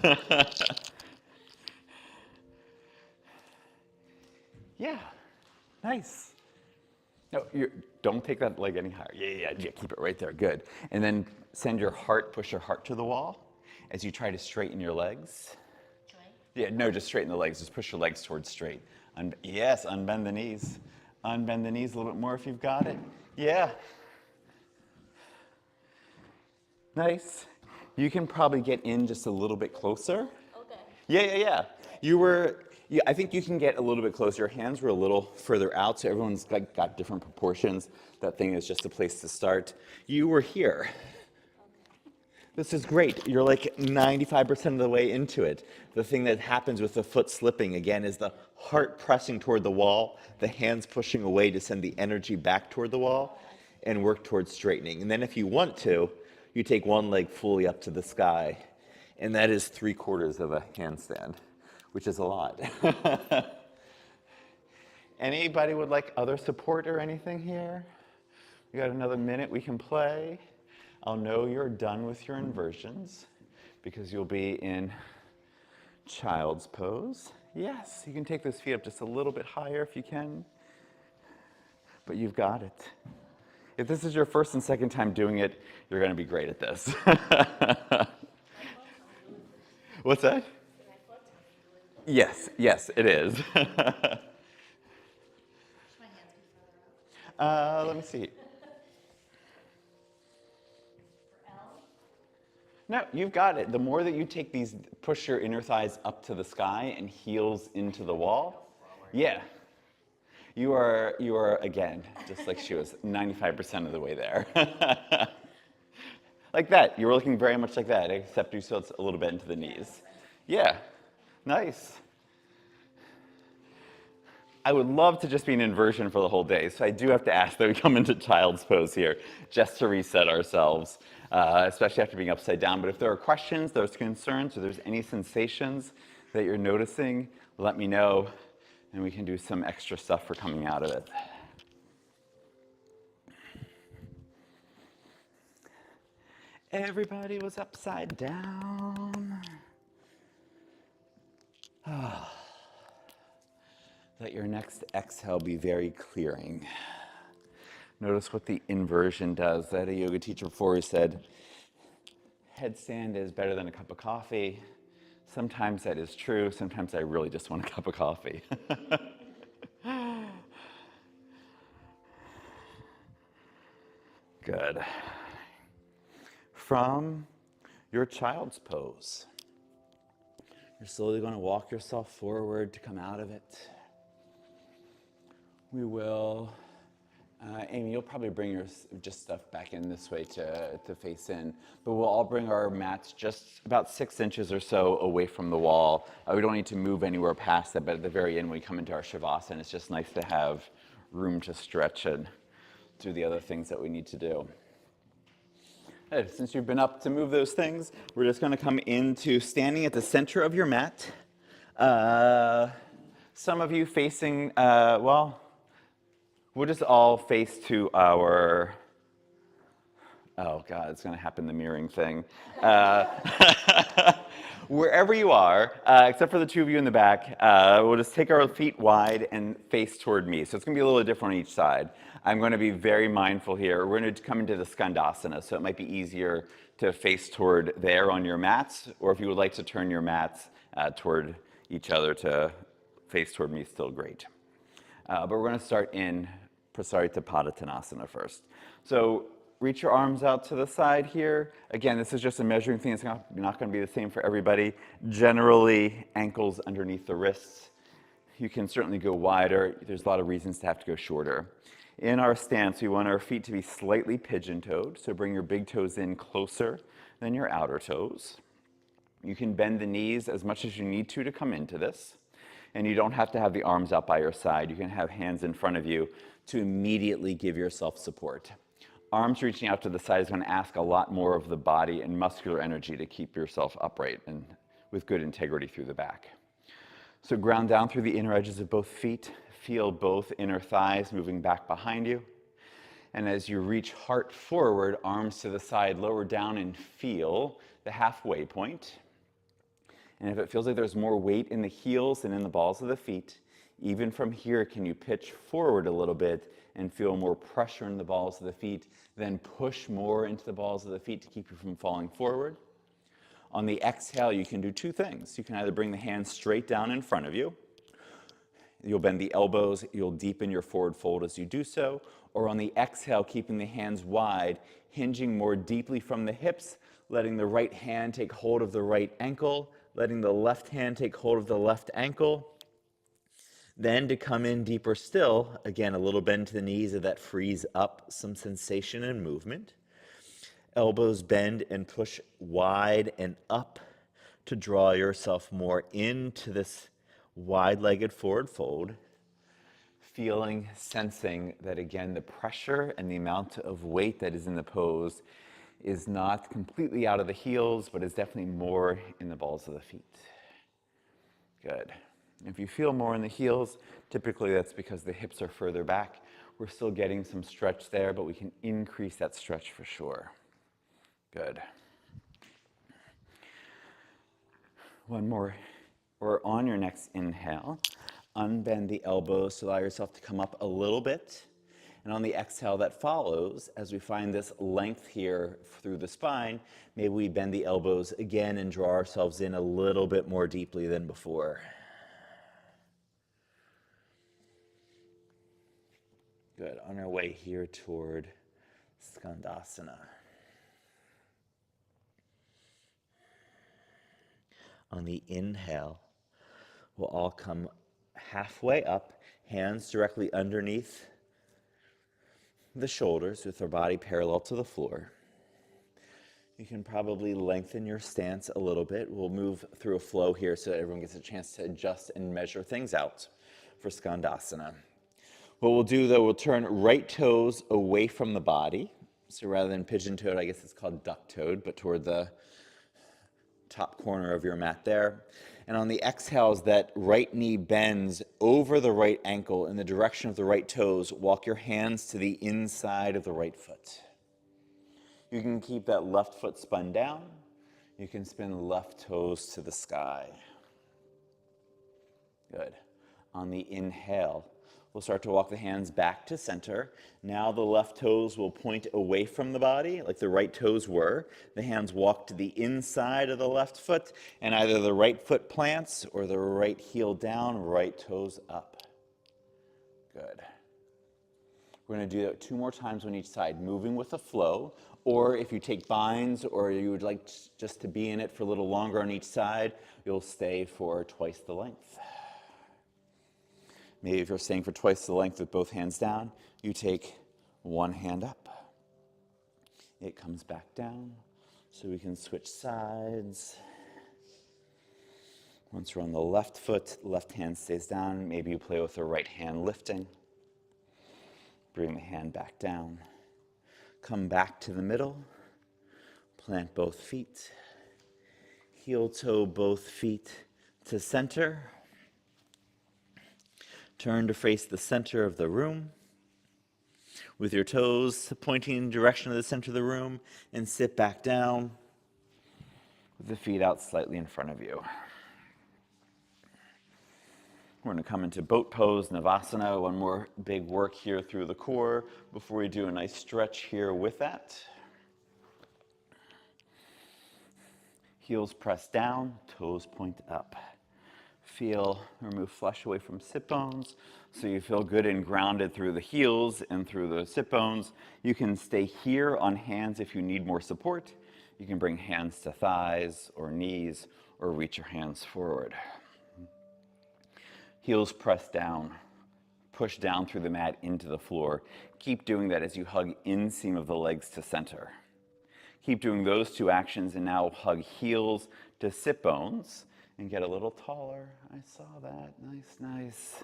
Yeah, nice. No, don't take that leg any higher. Yeah, keep it right there, good. And then push your heart to the wall as you try to straighten your legs. Yeah, no, just straighten the legs. Just push your legs towards straight. Yes, unbend the knees. Unbend the knees a little bit more if you've got it. Yeah. Nice. You can probably get in just a little bit closer. Okay. Yeah. I think you can get a little bit closer. Your hands were a little further out, so everyone's got different proportions. That thing is just a place to start. You were here. This is great. You're like 95% of the way into it. The thing that happens with the foot slipping, again, is the heart pressing toward the wall, the hands pushing away to send the energy back toward the wall, and work towards straightening. And then if you want to, you take one leg fully up to the sky, and that is 3/4 of a handstand, which is a lot. Anybody would like other support or anything here? We got another minute we can play. I'll know you're done with your inversions because you'll be in child's pose Yes, you can take those feet up just a little bit higher if you can, but you've got it. If this is your first and second time doing it, you're going to be great at this. What's that? Yes, yes, it is. Let me see. No, you've got it. The more that you take these, push your inner thighs up to the sky and heels into the wall. Yeah. You are again, just like she was, 95% of the way there. Like that. You're looking very much like that, except you tilt a little bit into the knees. Yeah. Nice. I would love to just be an inversion for the whole day, so I do have to ask that we come into child's pose here, just to reset ourselves, especially after being upside down. But if there are questions, there's concerns, or there's any sensations that you're noticing, let me know, and we can do some extra stuff for coming out of it. Everybody was upside down. Let your next exhale be very clearing. Notice what the inversion does. I had a yoga teacher before who said, headstand is better than a cup of coffee. Sometimes that is true. Sometimes I really just want a cup of coffee. Good. From your child's pose, you're slowly going to walk yourself forward to come out of it. We will, Amy, you'll probably bring your just stuff back in this way to face in, but we'll all bring our mats just about 6 inches or so away from the wall. We don't need to move anywhere past that, but at the very end when we come into our Shavasana, it's just nice to have room to stretch and do the other things that we need to do. Good. Since you've been up to move those things, we're just going to come into standing at the center of your mat. Some of you facing, well, we'll just all face to our, oh God, it's going to happen, the mirroring thing. Wherever you are, except for the two of you in the back, we'll just take our feet wide and face toward me. So it's going to be a little different on each side. I'm going to be very mindful here. We're going to come into the Skandasana, so it might be easier to face toward there on your mats, or if you would like to turn your mats toward each other to face toward me, still great. But we're going to start in Prasarita Padottanasana first. So reach your arms out to the side here. Again, this is just a measuring thing. It's not going to be the same for everybody. Generally, ankles underneath the wrists. You can certainly go wider. There's a lot of reasons to have to go shorter. In our stance, we want our feet to be slightly pigeon-toed. So bring your big toes in closer than your outer toes. You can bend the knees as much as you need to come into this. And you don't have to have the arms out by your side. You can have hands in front of you to immediately give yourself support. Arms reaching out to the side is going to ask a lot more of the body and muscular energy to keep yourself upright and with good integrity through the back. So ground down through the inner edges of both feet. Feel both inner thighs moving back behind you. And as you reach heart forward, arms to the side, lower down and feel the halfway point. And if it feels like there's more weight in the heels than in the balls of the feet, even from here, can you pitch forward a little bit and feel more pressure in the balls of the feet, then push more into the balls of the feet to keep you from falling forward? On the exhale, you can do two things. You can either bring the hands straight down in front of you. You'll bend the elbows, you'll deepen your forward fold as you do so, or on the exhale, keeping the hands wide, hinging more deeply from the hips, letting the right hand take hold of the right ankle, letting the left hand take hold of the left ankle. Then to come in deeper still, again, a little bend to the knees, and that frees up some sensation and movement. Elbows bend and push wide and up to draw yourself more into this wide-legged forward fold. Feeling, sensing that again, the pressure and the amount of weight that is in the pose is not completely out of the heels, but is definitely more in the balls of the feet. Good. If you feel more in the heels, typically that's because the hips are further back. We're still getting some stretch there, but we can increase that stretch for sure. Good. One more or on your next inhale, unbend the elbows to allow yourself to come up a little bit. And on the exhale that follows, as we find this length here through the spine, maybe we bend the elbows again and draw ourselves in a little bit more deeply than before. Good. On our way here toward Skandasana. On the inhale, we'll all come halfway up, hands directly underneath the shoulders with our body parallel to the floor. You can probably lengthen your stance a little bit. We'll move through a flow here so that everyone gets a chance to adjust and measure things out for Skandasana. What we'll do though, we'll turn right toes away from the body. So rather than pigeon-toed, I guess it's called duck-toed, but toward the top corner of your mat there. And on the exhales, that right knee bends over the right ankle in the direction of the right toes. Walk your hands to the inside of the right foot. You can keep that left foot spun down. You can spin left toes to the sky. Good. On the inhale, we'll start to walk the hands back to center. Now the left toes will point away from the body like the right toes were. The hands walk to the inside of the left foot, and either the right foot plants or the right heel down, right toes up. Good. We're going to do that 2 more times on each side, moving with the flow. Or if you take binds or you would like just to be in it for a little longer on each side, you'll stay for twice the length. Maybe if you're staying for twice the length with both hands down, you take one hand up. It comes back down, so we can switch sides. Once we're on the left foot, left hand stays down. Maybe you play with the right hand lifting. Bring the hand back down. Come back to the middle. Plant both feet. Heel toe both feet to center. Turn to face the center of the room with your toes pointing in the direction of the center of the room, and sit back down with the feet out slightly in front of you. We're going to come into boat pose, Navasana. One more big work here through the core before we do a nice stretch here with that. Heels press down, toes point up. Feel, remove flesh away from sit bones, so you feel good and grounded through the heels and through the sit bones. You can stay here on hands if you need more support. You can bring hands to thighs or knees or reach your hands forward. Heels press down, push down through the mat into the floor. Keep doing that as you hug inseam of the legs to center. Keep doing those 2 actions, and now hug heels to sit bones. And get a little taller. I saw that. Nice, nice.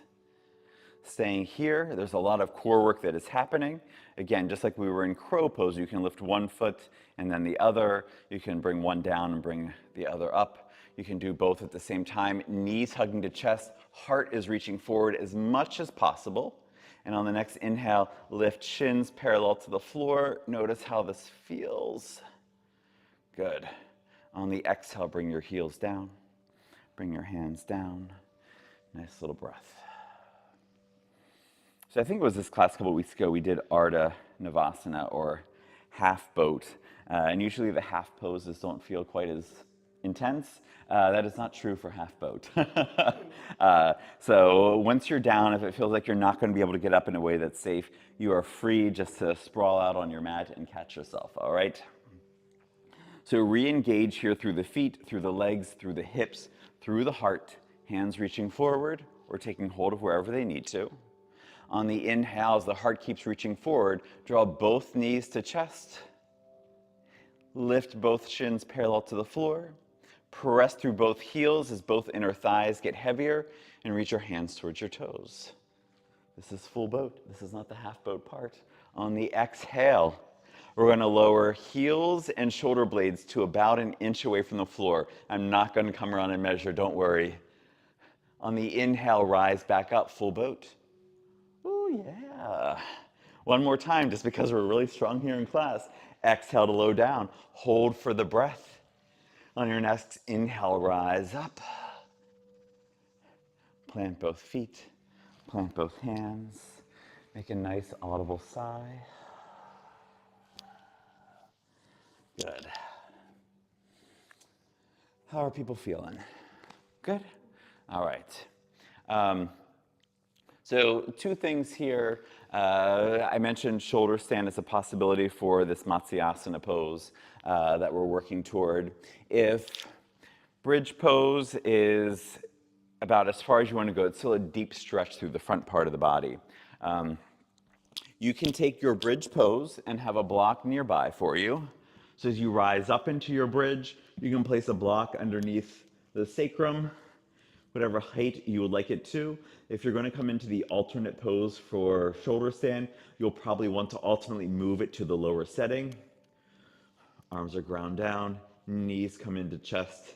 Staying here, there's a lot of core work that is happening. Again, just like we were in crow pose, you can lift one foot and then the other. You can bring one down and bring the other up. You can do both at the same time. Knees hugging to chest, heart is reaching forward as much as possible. And on the next inhale, lift shins parallel to the floor. Notice how this feels. Good. On the exhale, bring your heels down. Bring your hands down. Nice little breath. So I think it was this class a couple weeks ago, we did Ardha Navasana, or half boat. And usually the half poses don't feel quite as intense. That is not true for half boat. So once you're down, if it feels like you're not going to be able to get up in a way that's safe, you are free just to sprawl out on your mat and catch yourself, all right? So re-engage here through the feet, through the legs, through the hips, through the heart, hands reaching forward or taking hold of wherever they need to. On the inhale, as the heart keeps reaching forward, draw both knees to chest. Lift both shins parallel to the floor. Press through both heels as both inner thighs get heavier, and reach your hands towards your toes. This is full boat. This is not the half boat part. On the exhale, we're going to lower heels and shoulder blades to about an inch away from the floor. I'm not going to come around and measure, don't worry. On the inhale, rise back up, full boat. Ooh, yeah. One more time, just because we're really strong here in class. Exhale to low down. Hold for the breath. On your next inhale, rise up. plant both feet, plant both hands, make a nice audible sigh. Good. How are people feeling? Good? All right. So 2 things here. I mentioned shoulder stand as a possibility for this Matsyasana pose that we're working toward. If bridge pose is about as far as you want to go, it's still a deep stretch through the front part of the body. You can take your bridge pose and have a block nearby for you. So as you rise up into your bridge, you can place a block underneath the sacrum, whatever height you would like it to. If you're going to come into the alternate pose for shoulder stand, you'll probably want to ultimately move it to the lower setting. Arms are ground down, knees come into chest,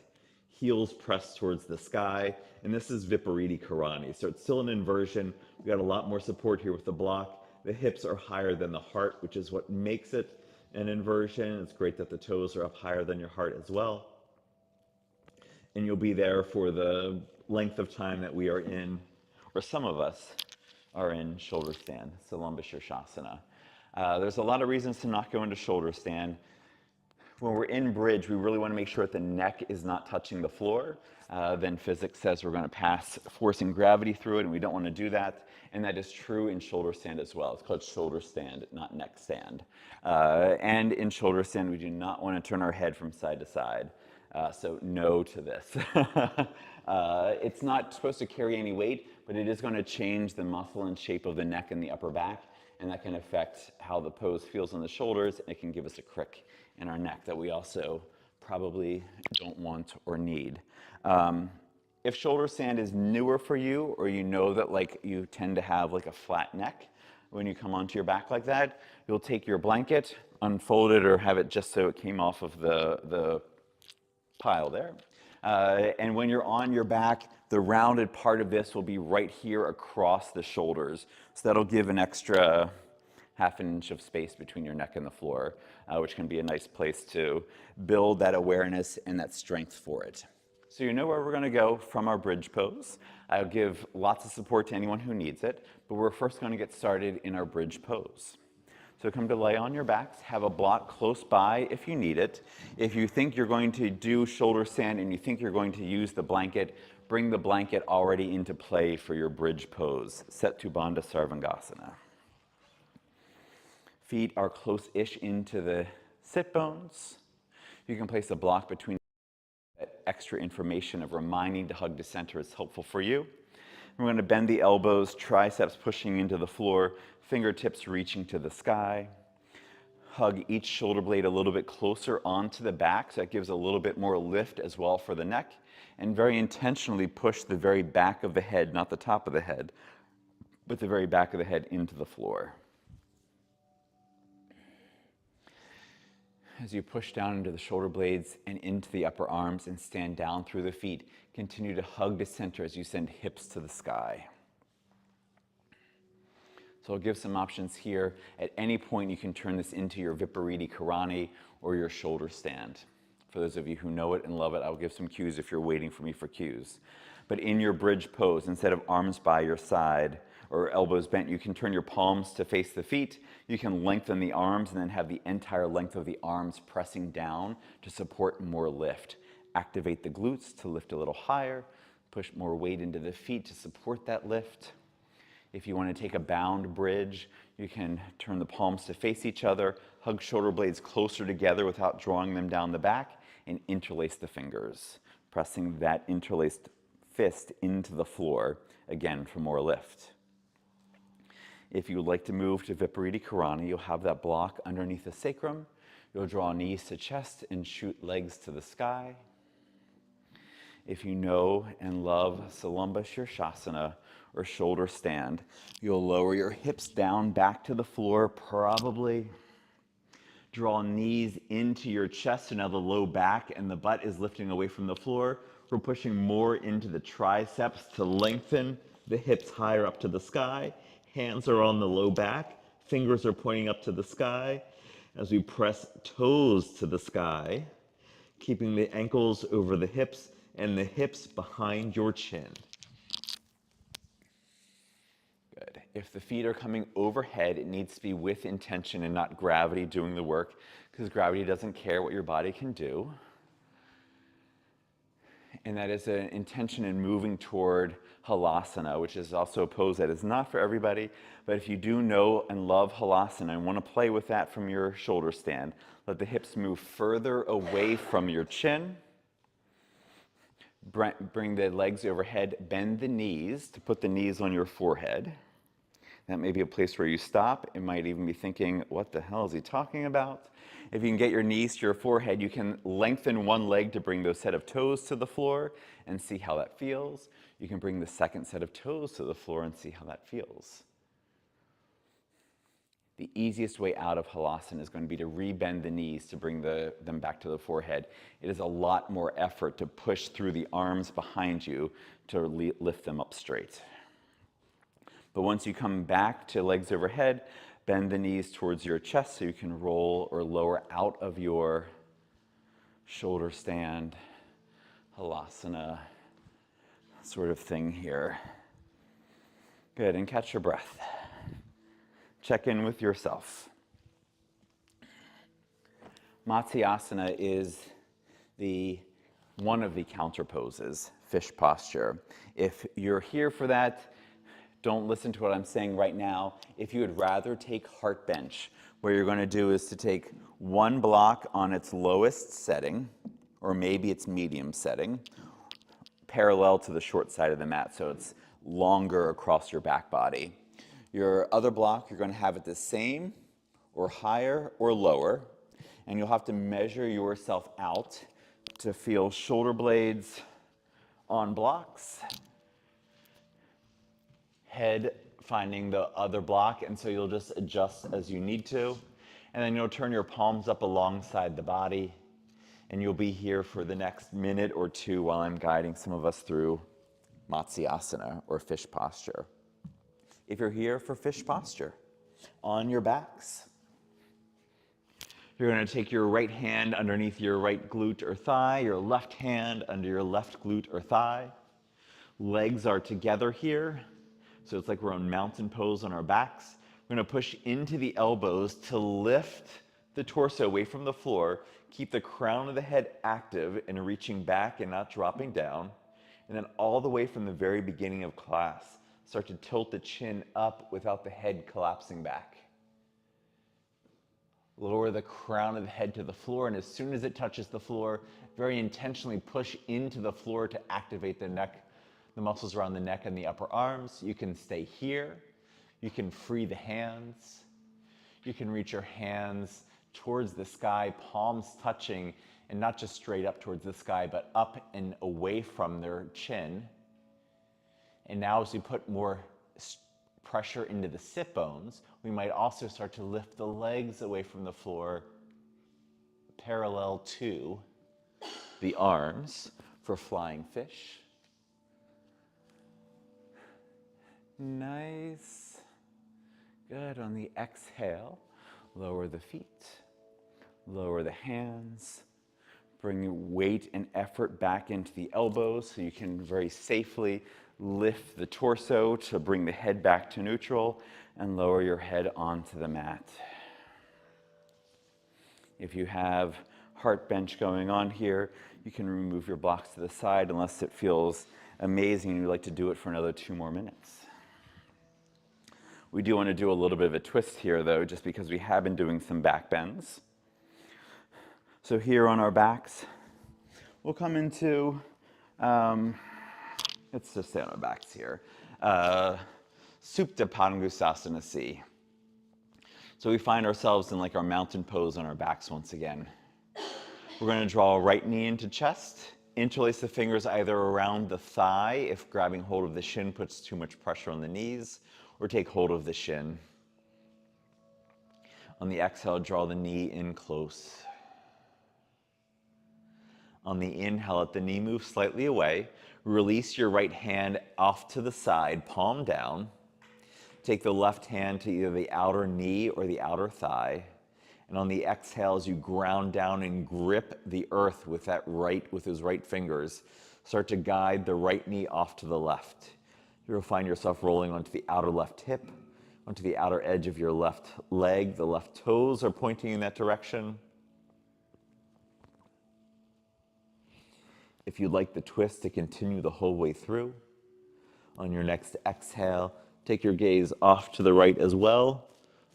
heels pressed towards the sky, and this is Viparita Karani. So it's still an inversion. We've got a lot more support here with the block. The hips are higher than the heart, which is what makes it an inversion. It's great that the toes are up higher than your heart as well. And you'll be there for the length of time that we are in, or some of us are in shoulder stand, Salamba Shirshasana. There's a lot of reasons to not go into shoulder stand. When we're in bridge, we really want to make sure that the neck is not touching the floor. Then physics says we're going to pass force and gravity through it, and we don't want to do that. And that is true in shoulder stand as well. It's called shoulder stand, not neck stand. And in shoulder stand, we do not want to turn our head from side to side. So no to this. It's not supposed to carry any weight, but it is going to change the muscle and shape of the neck and the upper back, and that can affect how the pose feels on the shoulders. It can give us a crick in our neck that we also probably don't want or need. If shoulder stand is newer for you, or you know that like you tend to have like a flat neck when you come onto your back like that, you'll take your blanket, unfold it, or have it just so it came off of the pile there. And when you're on your back, the rounded part of this will be right here across the shoulders. So that'll give an extra half an inch of space between your neck and the floor, which can be a nice place to build that awareness and that strength for it. So you know where we're going to go from our bridge pose. I'll give lots of support to anyone who needs it, but we're first going to get started in our bridge pose. So come to lay on your backs, have a block close by if you need it. If you think you're going to do shoulder stand and you think you're going to use the blanket, bring the blanket already into play for your bridge pose. Setu Bandha Sarvangasana. Feet are close-ish into the sit bones. You can place a block between. Extra information of reminding to hug to center is helpful for you. We're going to bend the elbows, triceps pushing into the floor, fingertips reaching to the sky. Hug each shoulder blade a little bit closer onto the back, so that gives a little bit more lift as well for the neck. And very intentionally push the very back of the head, not the top of the head, but the very back of the head into the floor. As you push down into the shoulder blades and into the upper arms and stand down through the feet, continue to hug to center as you send hips to the sky. So I'll give some options here. At any point, you can turn this into your Viparita Karani or your shoulder stand. For those of you who know it and love it, I'll give some cues if you're waiting for me for cues. But in your bridge pose, instead of arms by your side or elbows bent, you can turn your palms to face the feet. You can lengthen the arms and then have the entire length of the arms pressing down to support more lift. Activate the glutes to lift a little higher. Push more weight into the feet to support that lift. If you want to take a bound bridge, you can turn the palms to face each other, hug shoulder blades closer together without drawing them down the back, and interlace the fingers, pressing that interlaced fist into the floor, again for more lift. If you would like to move to Viparita Karani, you'll have that block underneath the sacrum. You'll draw knees to chest and shoot legs to the sky. If you know and love Salamba Shirshasana or shoulder stand, you'll lower your hips down back to the floor, probably draw knees into your chest, so now the low back and the butt is lifting away from the floor. We're pushing more into the triceps to lengthen the hips higher up to the sky. Hands are on the low back, fingers are pointing up to the sky as we press toes to the sky, keeping the ankles over the hips and the hips behind your chin. if the feet are coming overhead, it needs to be with intention and not gravity doing the work, because gravity doesn't care what your body can do. And that is an intention in moving toward halasana, which is also a pose that is not for everybody. But if you do know and love halasana and want to play with that from your shoulder stand, let the hips move further away from your chin. Bring the legs overhead, bend the knees to put the knees on your forehead. That may be a place where you stop. It might even be thinking, what the hell is he talking about? If you can get your knees to your forehead, you can lengthen one leg to bring those set of toes to the floor and see how that feels. You can bring the second set of toes to the floor and see how that feels. The easiest way out of halasana is going to be to rebend the knees to bring them back to the forehead. It is a lot more effort to push through the arms behind you to lift them up straight. But once you come back to legs overhead, bend the knees towards your chest so you can roll or lower out of your shoulder stand, halasana sort of thing here. Good, and catch your breath. Check in with yourself. Matsyasana is one of the counter poses, fish posture. If you're here for that, don't listen to what I'm saying right now. If you would rather take heart bench, what you're going to do is to take one block on its lowest setting, or maybe its medium setting, parallel to the short side of the mat, so it's longer across your back body. Your other block, you're going to have it the same, or higher, or lower, and you'll have to measure yourself out to feel shoulder blades on blocks, head finding the other block, and so you'll just adjust as you need to. And then you'll turn your palms up alongside the body, and you'll be here for the next minute or two while I'm guiding some of us through Matsyasana, or fish posture. If you're here for fish posture, on your backs, you're going to take your right hand underneath your right glute or thigh, your left hand under your left glute or thigh. Legs are together here. So it's like we're on mountain pose on our backs. We're going to push into the elbows to lift the torso away from the floor. Keep the crown of the head active and reaching back and not dropping down. And then all the way from the very beginning of class, start to tilt the chin up without the head collapsing back. Lower the crown of the head to the floor, and as soon as it touches the floor, very intentionally push into the floor to activate the neck, the muscles around the neck and the upper arms. You can stay here. You can free the hands. You can reach your hands towards the sky, palms touching, and not just straight up towards the sky, but up and away from their chin. And now as we put more pressure into the sit bones, we might also start to lift the legs away from the floor parallel to the arms for flying fish. Nice. Good. On the exhale, lower the feet, lower the hands, bring weight and effort back into the elbows so you can very safely lift the torso to bring the head back to neutral and lower your head onto the mat. If you have heart bench going on here, you can remove your blocks to the side unless it feels amazing and you'd like to do it for another 2 more minutes. We do want to do a little bit of a twist here though, just because we have been doing some back bends. So here on our backs, we'll come into, let's just stay on our backs here, Supta Padangusthasana C. So we find ourselves in like our mountain pose on our backs once again. We're going to draw right knee into chest, interlace the fingers either around the thigh if grabbing hold of the shin puts too much pressure on the knees, or take hold of the shin. On the exhale, draw the knee in close. On the inhale, let the knee move slightly away. Release your right hand off to the side, palm down. Take the left hand to either the outer knee or the outer thigh. And on the exhale, as you ground down and grip the earth with those right fingers, start to guide the right knee off to the left. You'll find yourself rolling onto the outer left hip, onto the outer edge of your left leg. The left toes are pointing in that direction. If you'd like the twist to continue the whole way through, on your next exhale, take your gaze off to the right as well.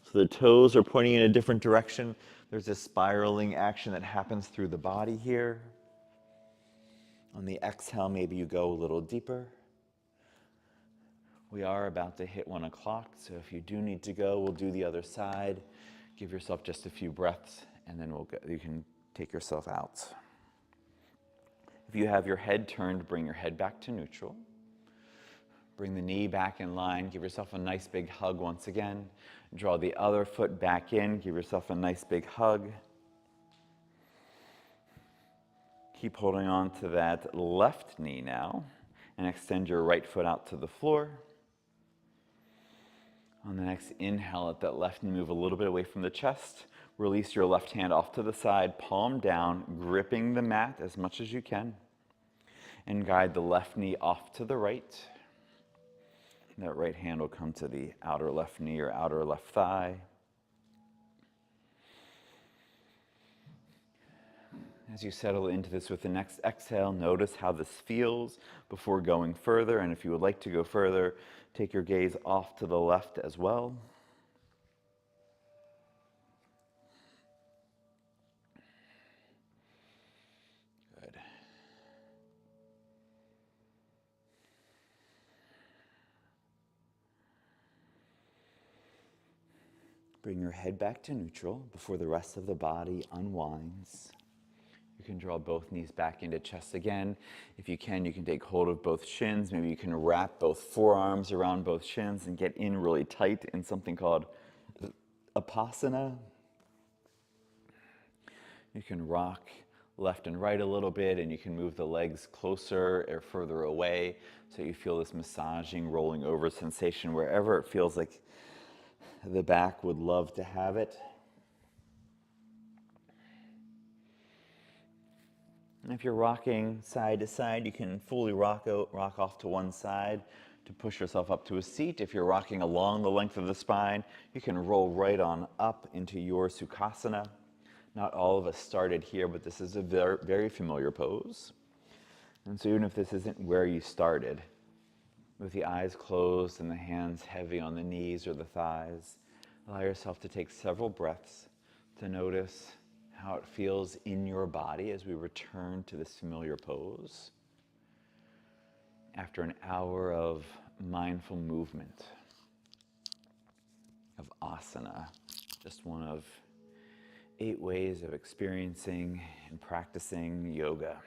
So the toes are pointing in a different direction. There's a spiraling action that happens through the body here. On the exhale, maybe you go a little deeper. We are about to hit 1 o'clock, so if you do need to go, we'll do the other side. Give yourself just a few breaths, and then you can take yourself out. If you have your head turned, bring your head back to neutral. Bring the knee back in line. Give yourself a nice big hug once again. Draw the other foot back in. Give yourself a nice big hug. Keep holding on to that left knee now, and extend your right foot out to the floor. On the next inhale, let that left knee move a little bit away from the chest. Release your left hand off to the side, palm down, gripping the mat as much as you can. And guide the left knee off to the right. That right hand will come to the outer left knee or outer left thigh. As you settle into this with the next exhale, notice how this feels before going further. And if you would like to go further, take your gaze off to the left as well. Good. Bring your head back to neutral before the rest of the body unwinds. You can draw both knees back into chest again. If you can take hold of both shins. Maybe you can wrap both forearms around both shins and get in really tight in something called Upasana. You can rock left and right a little bit, and you can move the legs closer or further away so you feel this massaging, rolling over sensation wherever it feels like the back would love to have it. And if you're rocking side to side, you can fully rock off to one side to push yourself up to a seat. If you're rocking along the length of the spine, you can roll right on up into your Sukhasana. Not all of us started here, but this is a very, very familiar pose. And so even if this isn't where you started, with the eyes closed and the hands heavy on the knees or the thighs, allow yourself to take several breaths to notice how it feels in your body as we return to this familiar pose after an hour of mindful movement, of asana, just one of 8 ways of experiencing and practicing yoga.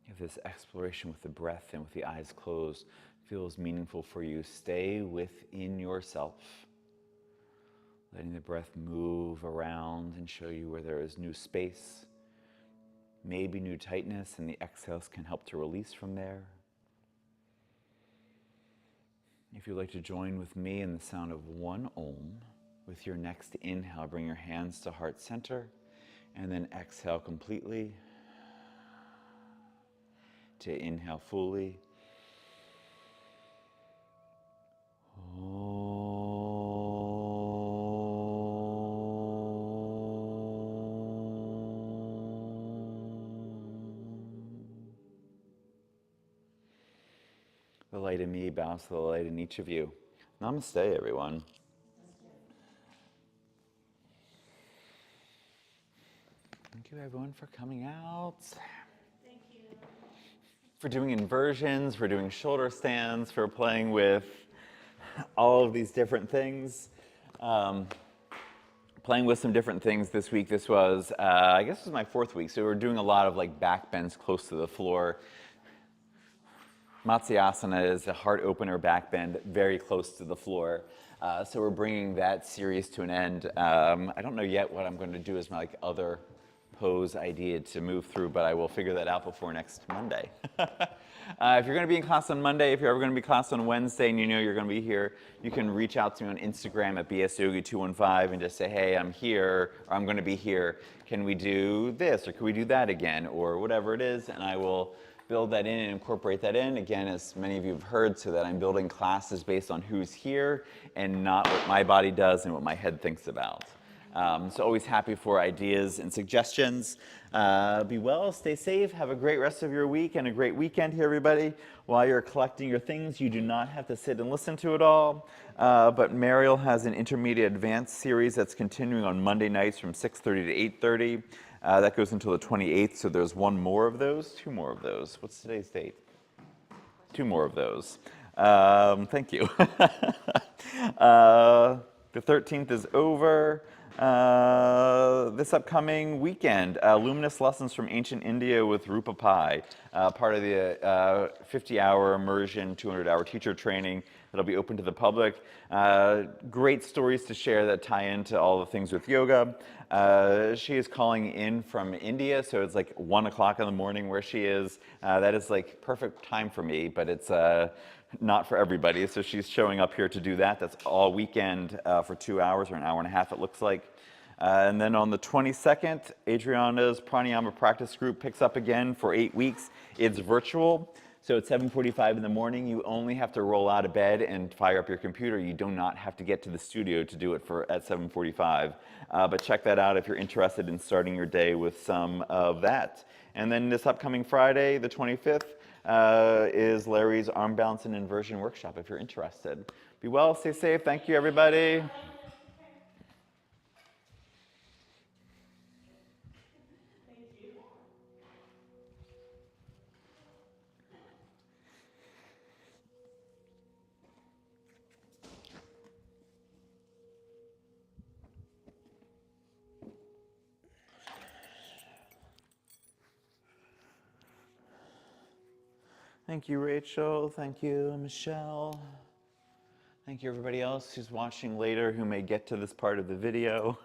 If this exploration with the breath and with the eyes closed feels meaningful for you, stay within yourself, letting the breath move around and show you where there is new space, maybe new tightness, and the exhales can help to release from there. If you'd like to join with me in the sound of one Om, with your next inhale, bring your hands to heart center, and then exhale completely to inhale fully. The light in me bows to the light in each of you. Namaste, everyone. Thank you, everyone, for coming out. Thank you. For doing inversions, for doing shoulder stands, for playing with all of these different things. Playing with some different things this week. This was, I guess this was my 4th week, so we were doing a lot of like back bends close to the floor. Matsyasana is a heart opener back bend very close to the floor. So we're bringing that series to an end. I don't know yet what I'm going to do as my other pose idea to move through, but I will figure that out before next Monday. If you're going to be in class on Monday, if you're ever going to be in class on Wednesday and you know you're going to be here, you can reach out to me on Instagram at bsyogi215 and just say, hey, I'm here, or I'm going to be here. Can we do this, or can we do that again, or whatever it is, and I will build that in and incorporate that in. Again, as many of you have heard, so that I'm building classes based on who's here and not what my body does and what my head thinks about. So always happy for ideas and suggestions. Be well, stay safe, have a great rest of your week and a great weekend here, everybody. While you're collecting your things, you do not have to sit and listen to it all. But Mariel has an intermediate advanced series that's continuing on Monday nights from 6:30 to 8:30. That goes until the 28th, so there's two more of those. What's today's date? 2 more of those. Thank you. The 13th is over. This upcoming weekend, Luminous Lessons from Ancient India with Rupa Pai, part of the 50-hour immersion, 200-hour teacher training that'll be open to the public. Great stories to share that tie into all the things with yoga. She is calling in from India, so it's like 1 o'clock in the morning where she is. That is like perfect time for me, but it's not for everybody. So she's showing up here to do that. That's all weekend for 2 hours or an hour and a half, it looks like. And then on the 22nd, Adriana's pranayama practice group picks up again for 8 weeks. It's virtual. So at 7:45 in the morning, you only have to roll out of bed and fire up your computer. You do not have to get to the studio to do it at 7:45. But check that out if you're interested in starting your day with some of that. And then this upcoming Friday, the 25th, is Larry's arm balance and inversion workshop if you're interested. Be well, stay safe. Thank you, everybody. Thank you, Rachel. Thank you, Michelle. Thank you, everybody else who's watching later who may get to this part of the video.